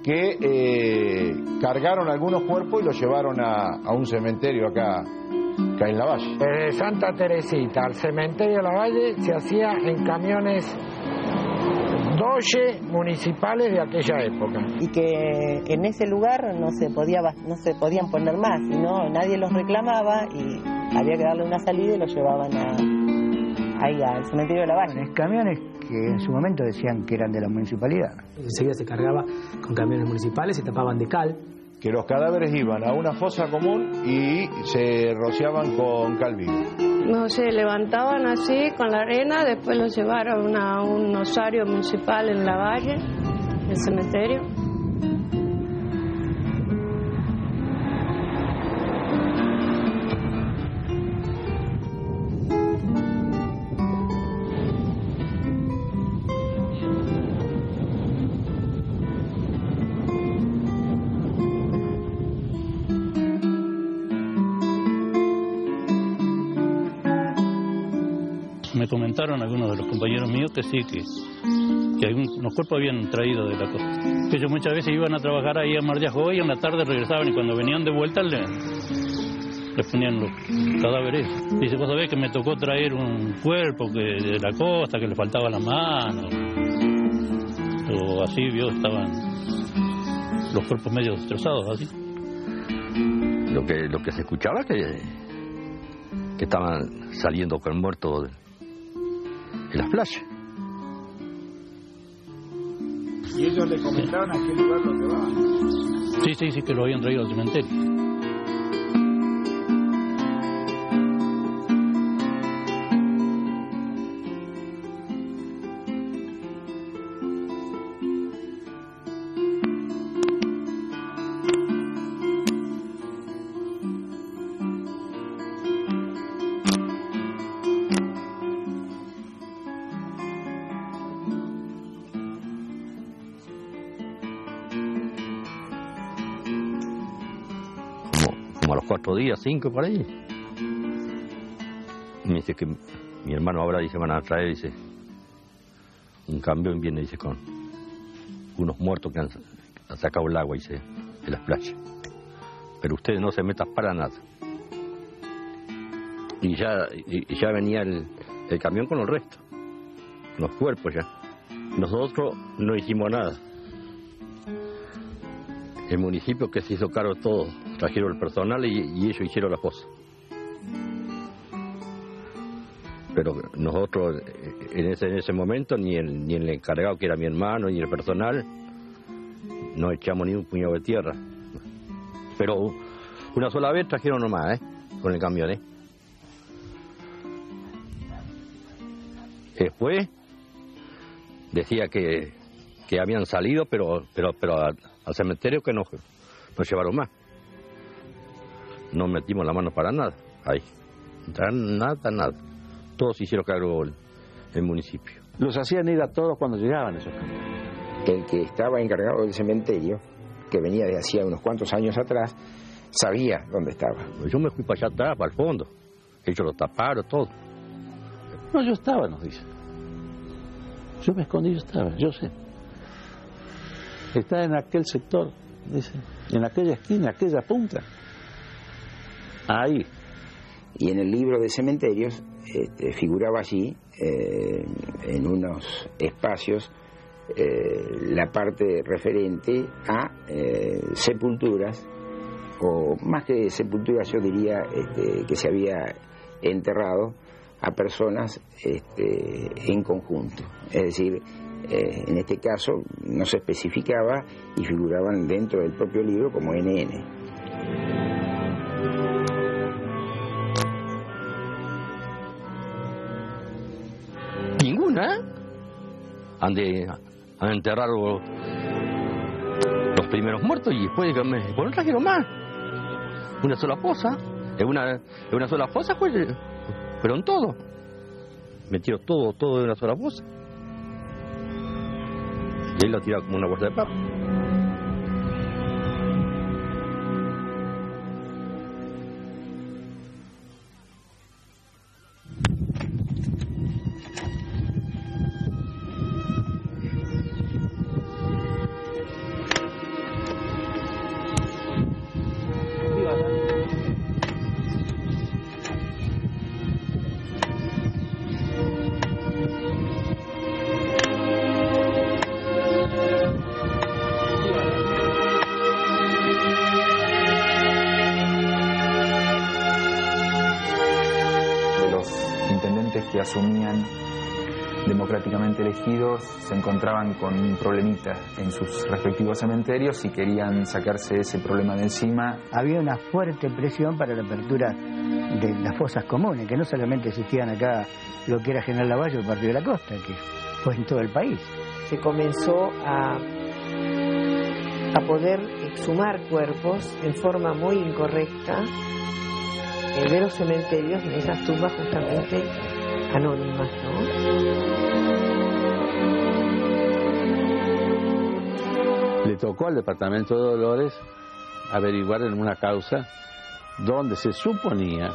que cargaron algunos cuerpos y los llevaron a un cementerio acá en Lavalle. Desde Santa Teresita al cementerio de Lavalle se hacía en camiones Dodge municipales de aquella época. Y que en ese lugar no se podían poner más, sino nadie los reclamaba y había que darle una salida y los llevaban ahí al cementerio de Lavalle. Camiones que en su momento decían que eran de la municipalidad. Enseguida se cargaba con camiones municipales, se tapaban de cal. Que los cadáveres iban a una fosa común y se rociaban con cal vivo. No se levantaban así con la arena, después los llevaron a un osario municipal en Lavalle, el cementerio. Me comentaron algunos de los compañeros míos que sí, que algunos cuerpos habían traído de la costa. Que ellos muchas veces iban a trabajar ahí a Mar de Ajó y en la tarde regresaban y cuando venían de vuelta les ponían los cadáveres. Dice, vos sabés que me tocó traer un cuerpo de la costa que le faltaba la mano. O así, vio, estaban los cuerpos medio destrozados, así. Lo que se escuchaba que estaban saliendo con muertos en las playas. ¿Y ellos le comentaron a qué lugar lo llevaban? Sí, que lo habían traído al cementerio. Como a los 4 días, 5 por ahí. Me dice que mi hermano ahora dice van a traer, dice, un camión viene, dice, con unos muertos que han sacado el agua, dice, de las playas. Pero ustedes no se metan para nada. Y ya venía el camión con el resto, los cuerpos ya. Nosotros no hicimos nada. El municipio que se hizo cargo de todo, trajeron el personal y ellos hicieron la cosa. Pero nosotros en ese momento, ni el encargado que era mi hermano, ni el personal, no echamos ni un puñado de tierra. Pero una sola vez trajeron nomás, con el camión, Después decía que habían salido, pero al cementerio que no llevaron más. No metimos la mano para nada, ahí. Nada. Todos hicieron cargo el municipio. Los hacían ir a todos cuando llegaban esos camiones. El que estaba encargado del cementerio, que venía de hacía unos cuantos años atrás, sabía dónde estaba. Yo me fui para allá atrás, para el fondo. Ellos lo taparon, todo. No, yo estaba, nos dice. Yo me escondí, yo estaba, yo sé. Está en aquel sector, dice, en aquella esquina, aquella punta. Ahí. Y en el libro de cementerios figuraba allí, en unos espacios, la parte referente a sepulturas, o más que sepulturas yo diría que se había enterrado a personas en conjunto. Es decir, en este caso no se especificaba y figuraban dentro del propio libro como NN. Ninguna. Han enterrado los primeros muertos y después no trajeron más. Una sola fosa. En una sola fosa fueron todo. Metieron todo en una sola fosa. Y él lo tiraba como una bolsa de papa. Que asumían democráticamente elegidos se encontraban con un problemita en sus respectivos cementerios y querían sacarse ese problema de encima. Había una fuerte presión para la apertura de las fosas comunes, que no solamente existían acá lo que era General Lavalle o el Partido de la Costa, que fue en todo el país. Se comenzó a poder exhumar cuerpos en forma muy incorrecta de los cementerios, en esas tumbas justamente anónimas, ¿no? Le tocó al Departamento de Dolores averiguar en una causa donde se suponía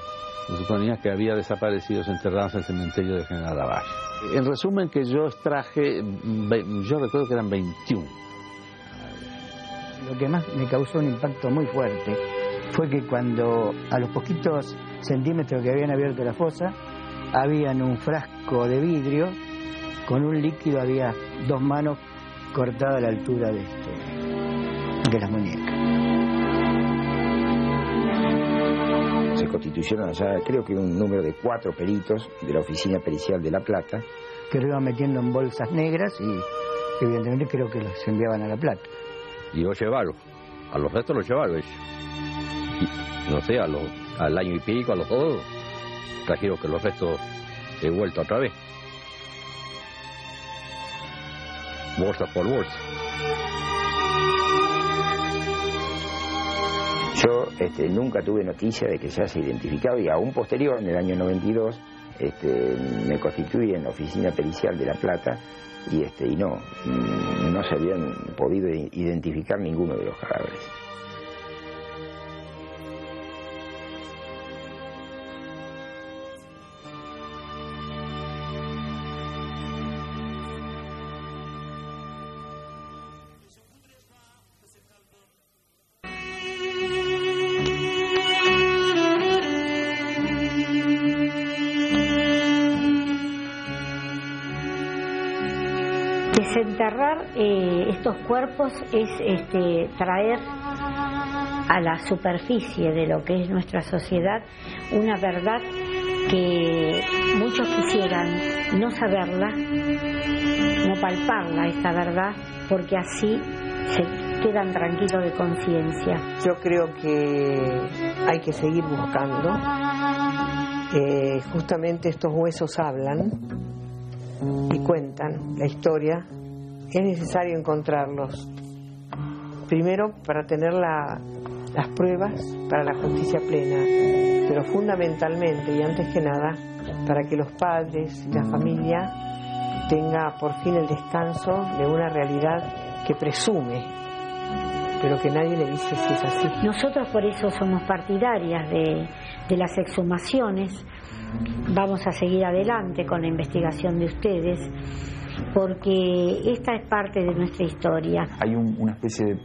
que había desaparecidos enterrados en el cementerio de General Lavalle. En resumen, que yo extraje, yo recuerdo que eran 21. Lo que más me causó un impacto muy fuerte fue que cuando a los poquitos centímetros que habían abierto la fosa, habían un frasco de vidrio con un líquido, había 2 manos cortadas a la altura de las muñecas. Se constituyeron allá, creo que un número de 4 peritos de la Oficina Pericial de La Plata. Que lo iban metiendo en bolsas negras y evidentemente creo que los enviaban a La Plata. Y los llevaron, a los restos los llevaron ellos. Y, no sé, al año y pico, a los 2, trajeron que los restos he vuelto otra vez. Bolsa por bolsa. Yo nunca tuve noticia de que se haya identificado y aún posterior, en el año 92, me constituí en la Oficina Pericial de La Plata y no se habían podido identificar ninguno de los cadáveres. Desenterrar estos cuerpos es traer a la superficie de lo que es nuestra sociedad una verdad que muchos quisieran no saberla, no palparla, esta verdad, porque así se quedan tranquilos de conciencia. Yo creo que hay que seguir buscando. Justamente estos huesos hablan y cuentan la historia. Es necesario encontrarlos. Primero, para tener las pruebas para la justicia plena, pero fundamentalmente y antes que nada, para que los padres y la familia tenga por fin el descanso de una realidad que presume, pero que nadie le dice si es así. Nosotros por eso somos partidarias de las exhumaciones. Vamos a seguir adelante con la investigación de ustedes, porque esta es parte de nuestra historia. Hay una especie de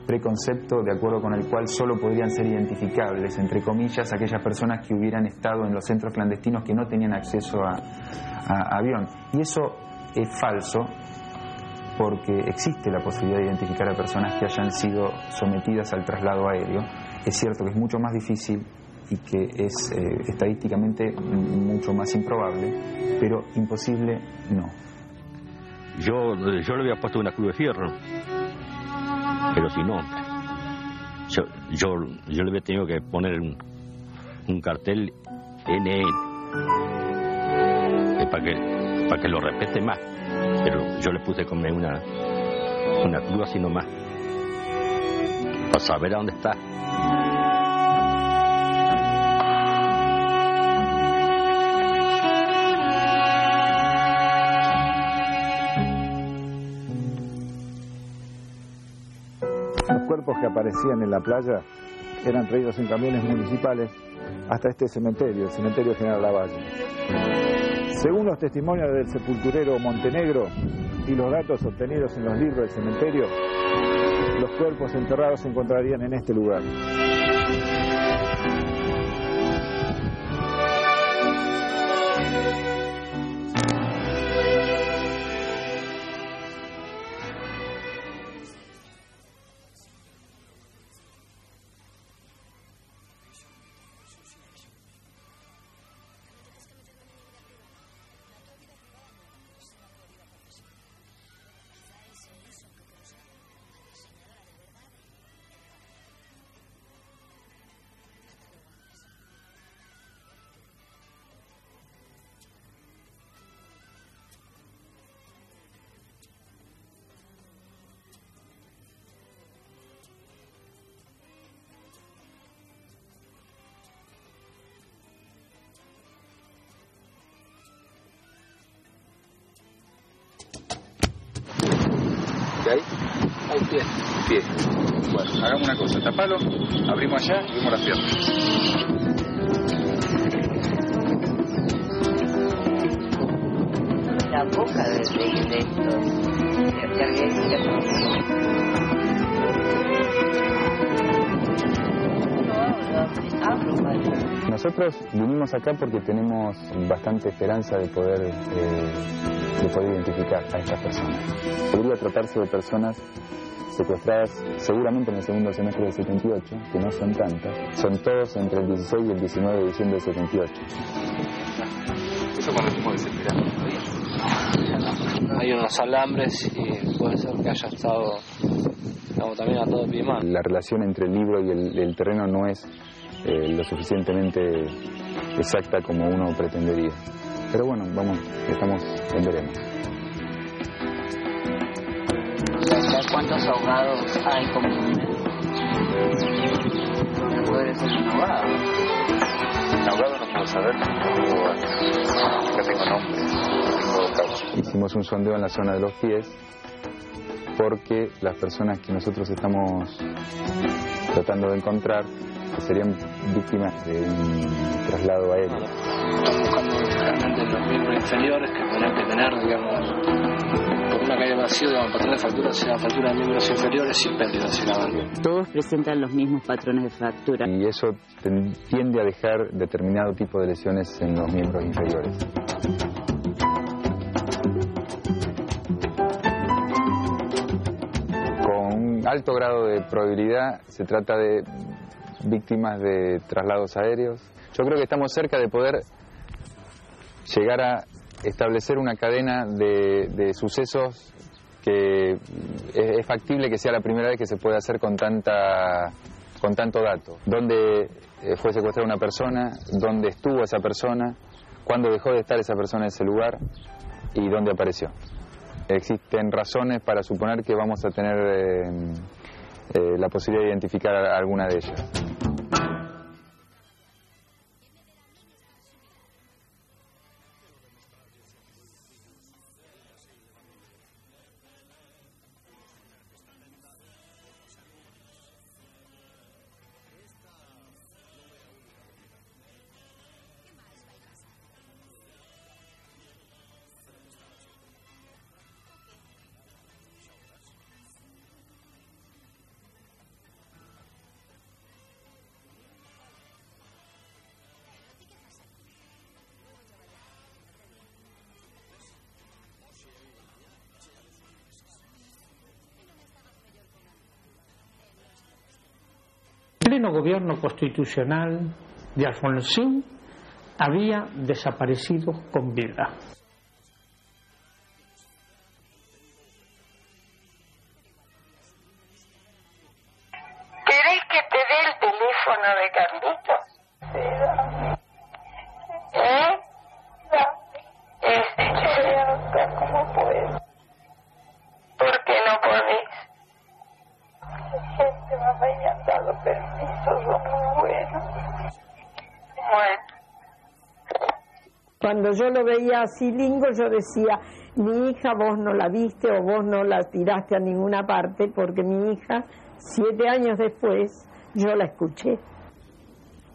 preconcepto de acuerdo con el cual solo podrían ser identificables, entre comillas, aquellas personas que hubieran estado en los centros clandestinos que no tenían acceso a avión. Y eso es falso, porque existe la posibilidad de identificar a personas que hayan sido sometidas al traslado aéreo. Es cierto que es mucho más difícil y que es estadísticamente mucho más improbable, pero imposible no. Yo le había puesto una cruz de fierro, pero sin nombre. Yo le había tenido que poner un cartel NN para que lo respete más, pero yo le puse como una cruz así nomás para saber a dónde está. Los cuerpos que aparecían en la playa eran traídos en camiones municipales hasta este cementerio, el cementerio General Lavalle. Según los testimonios del sepulturero Montenegro y los datos obtenidos en los libros del cementerio, los cuerpos enterrados se encontrarían en este lugar. ¿Qué hay? Hay un pie. Pie. Bueno, hagamos una cosa, tapalo, abrimos allá y vemos las piernas. La boca de estos Nosotros vinimos acá porque tenemos bastante esperanza de poder identificar a estas personas. Podría tratarse de personas secuestradas seguramente en el segundo semestre del 78, que no son tantas. Son todos entre el 16 y el 19 de diciembre del 78. Eso cuando estamos desesperados. Hay unos alambres y puede ser que haya estado también atado de pie y mano. La relación entre el libro y el terreno no es lo suficientemente exacta como uno pretendería. Pero bueno, vamos, estamos en veremos. ¿Cuántos ahogados hay comúnmente? Puede ser un ahogado. Un ahogado no puedo saber, no tengo nombre, no tengo causa. Hicimos un sondeo en la zona de los pies porque las personas que nosotros estamos tratando de encontrar serían víctimas de un traslado aéreo. Estamos buscando realmente los miembros inferiores que tendrían que tener, digamos, por una caída vacío, digamos, patrón de fractura, sea fractura de miembros inferiores y pérdida hacia la banda. Todos presentan los mismos patrones de fractura. Y eso tiende a dejar determinado tipo de lesiones en los miembros inferiores. alto grado de probabilidad se trata de víctimas de traslados aéreos. Yo creo que estamos cerca de poder llegar a establecer una cadena de sucesos que es factible que sea la primera vez que se pueda hacer con tanto dato. ¿Dónde fue secuestrada una persona? ¿Dónde estuvo esa persona? ¿Cuándo dejó de estar esa persona en ese lugar? ¿Y dónde apareció? Existen razones para suponer que vamos a tener la posibilidad de identificar a alguna de ellas. El pleno gobierno constitucional de Alfonsín había desaparecido con vida. ¿Querés que te dé el teléfono de Carlitos? ¿Cómo puedo? ¿Por qué no podés? Gente, mamá, me han dado permiso, son muy buenos. Bueno. Cuando yo lo veía así lingo, yo decía, mi hija vos no la viste o vos no la tiraste a ninguna parte, porque mi hija, 7 años después, yo la escuché.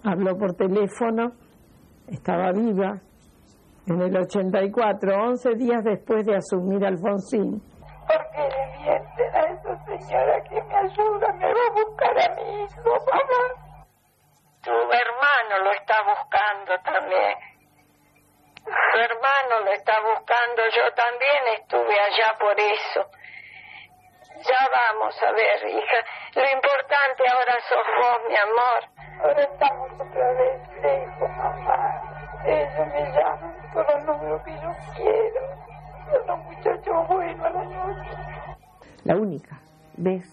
Habló por teléfono, estaba viva, en el 84, 11 días después de asumir Alfonsín. Porque le mienten a esa señora que me ayuda, me va a buscar a mi hijo, mamá. Tu hermano lo está buscando también. Su hermano lo está buscando, yo también estuve allá por eso. Ya vamos a ver, hija. Lo importante ahora sos vos, mi amor. Ahora estamos otra vez lejos, mamá. Ellos me llaman por los números que yo quiero. Son los muchachos buenos a la noche. La única vez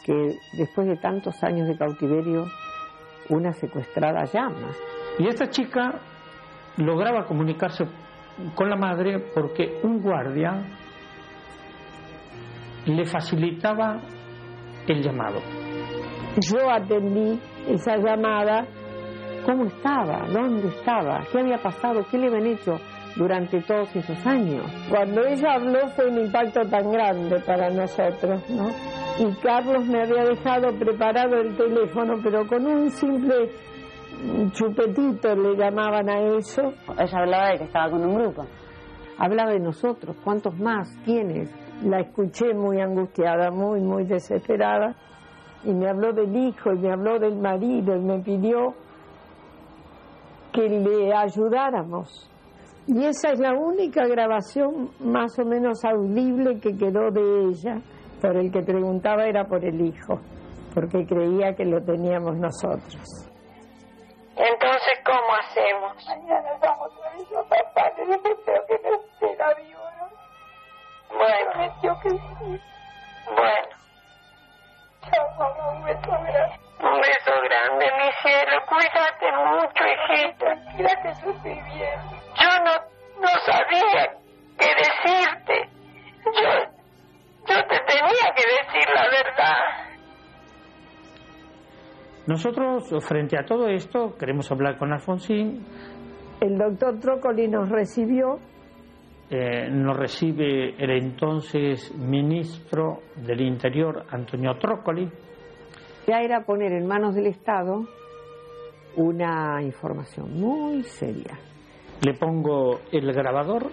que después de tantos años de cautiverio una secuestrada llama. Y esta chica lograba comunicarse con la madre porque un guardia le facilitaba el llamado. Yo atendí esa llamada. ¿Cómo estaba? ¿Dónde estaba? ¿Qué había pasado? ¿Qué le habían hecho durante todos esos años? Cuando ella habló fue un impacto tan grande para nosotros, ¿no? Y Carlos me había dejado preparado el teléfono, pero con un simple chupetito le llamaban a eso. Ella hablaba de que estaba con un grupo. Hablaba de nosotros, ¿cuántos más? ¿Quiénes? La escuché muy angustiada, muy, muy desesperada. Y me habló del hijo, y me habló del marido, y me pidió que le ayudáramos. Y esa es la única grabación más o menos audible que quedó de ella. Por el que preguntaba era por el hijo, porque creía que lo teníamos nosotros. Entonces, ¿cómo hacemos? Mañana vamos a ver a papá, le deseo que no esté la viuda. Bueno. Prometió que sí. Bueno. Chao, mamá, un beso grande. Un beso grande, mi cielo. Cuídate mucho, hijita. Tranquila que yo estoy bien. Yo no sabía qué decirte. Yo te tenía que decir la verdad. Nosotros, frente a todo esto, queremos hablar con Alfonsín. El doctor Trócoli nos recibió. Nos recibe el entonces ministro del Interior, Antonio Trócoli. Ya era poner en manos del Estado una información muy seria. Le pongo el grabador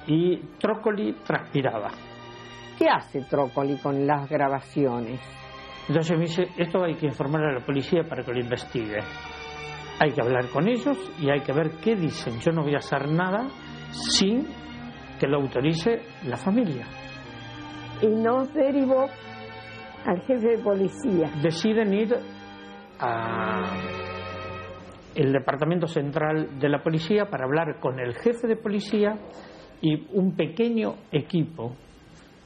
y Trócoli transpiraba. ¿Qué hace Trócoli con las grabaciones? Entonces me dice, esto hay que informar a la policía para que lo investigue. Hay que hablar con ellos y hay que ver qué dicen. Yo no voy a hacer nada sin que lo autorice la familia. Y nos derivó al jefe de policía. Deciden ir a el departamento central de la policía para hablar con el jefe de policía y un pequeño equipo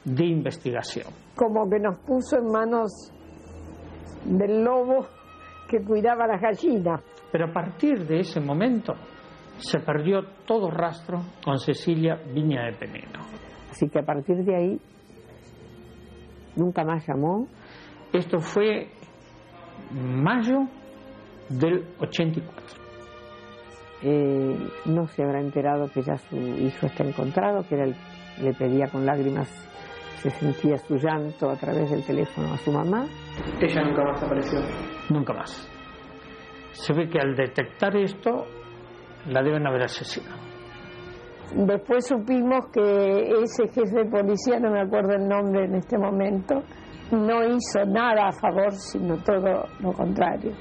de investigación. Como que nos puso en manos del lobo que cuidaba las gallinas. Pero a partir de ese momento se perdió todo rastro con Cecilia Viña de Peneno. Así que a partir de ahí nunca más llamó. Esto fue mayo del 84. No se habrá enterado que ya su hijo está encontrado, que le pedía con lágrimas, se sentía su llanto a través del teléfono a su mamá. ¿Ella nunca más apareció? Nunca más. Se ve que al detectar esto la deben haber asesinado. Después supimos que ese jefe de policía, no me acuerdo el nombre en este momento, no hizo nada a favor, sino todo lo contrario.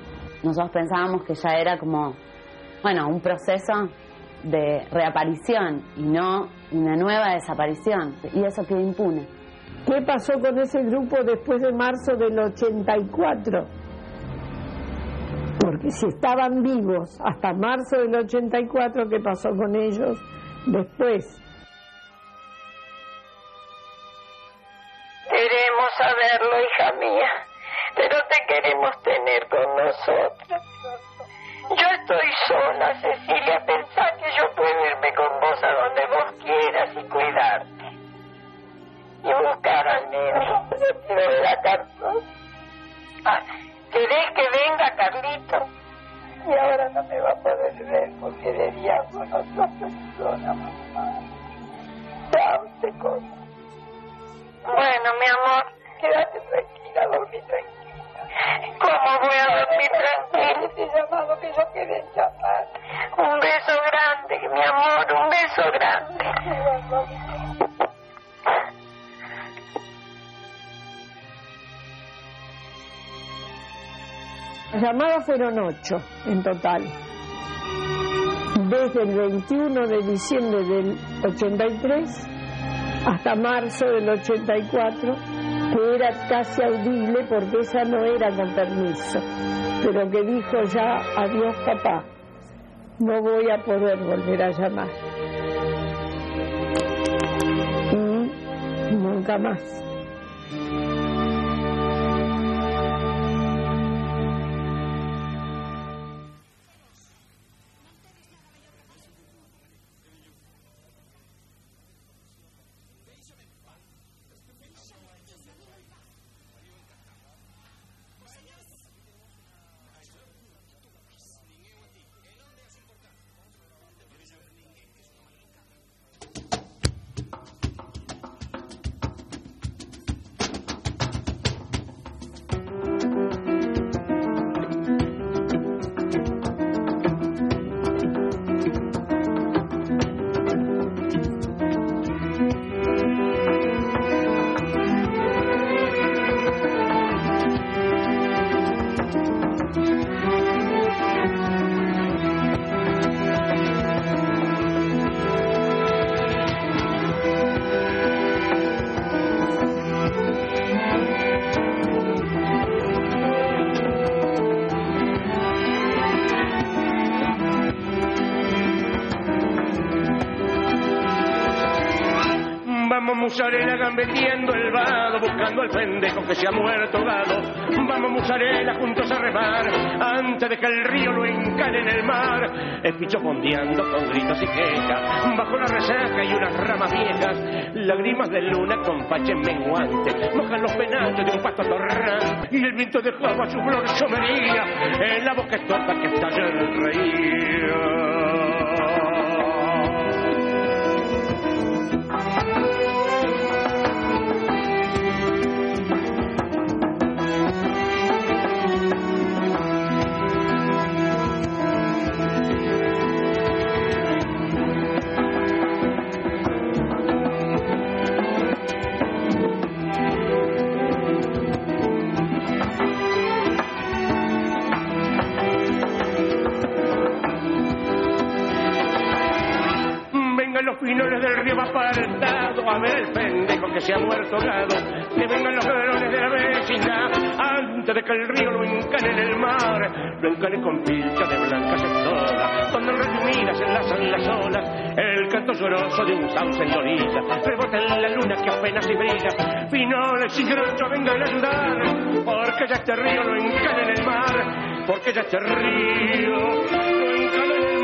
Nosotros pensábamos que ya era como, bueno, un proceso de reaparición y no una nueva desaparición, y eso quedó impune. ¿Qué pasó con ese grupo después de marzo del 84? Porque si estaban vivos hasta marzo del 84, ¿qué pasó con ellos después? Queremos saberlo, hija mía, pero te queremos tener con nosotros. Yo estoy sola, Cecilia, pensá que yo puedo irme con vos a donde vos quieras y cuidarte. Y buscar al nene. Pero la Carlos. ¿Querés que venga Carlito? Y ahora no me va a poder ver porque de diablo no sos persona, mamá. Chao, te cosa. Bueno, mi amor, quédate tranquila, dormí tranquila. ¿Cómo voy a dormir tranquila? Ese llamado que yo quería llamar. Un beso grande, mi amor, un beso grande. Las llamadas fueron 8 en total. Desde el 21 de diciembre del 83 hasta marzo del 84, que era casi audible porque ella no era con permiso, pero que dijo ya, adiós papá, no voy a poder volver a llamar. Y nunca más. Musarela gambeteando el vado, buscando al pendejo que se ha muerto ahogado. Vamos Musarela juntos a remar, antes de que el río lo encane en el mar. El picho fondeando con gritos y quejas, bajo la resaca y unas ramas viejas. Lágrimas de luna con pache menguante, mojan los penachos de un pasto torrán. Y el viento dejaba su flor somería en la boca estorta que estalla el río. Los pinoles del río apartado, a ver el pendejo que se ha muerto ahogado, que vengan los ladrones de la vecindad. antes de que el río lo encane en el mar, lo encane con pilcha de blancas estolas, donde reunidas enlazan las olas, el canto lloroso de un sauce en la orilla, rebota en la luna que apenas se brilla, Pinoles y Groucho vengan a ayudar, porque ya este río lo encane en el mar, porque ya este río lo encane en el mar.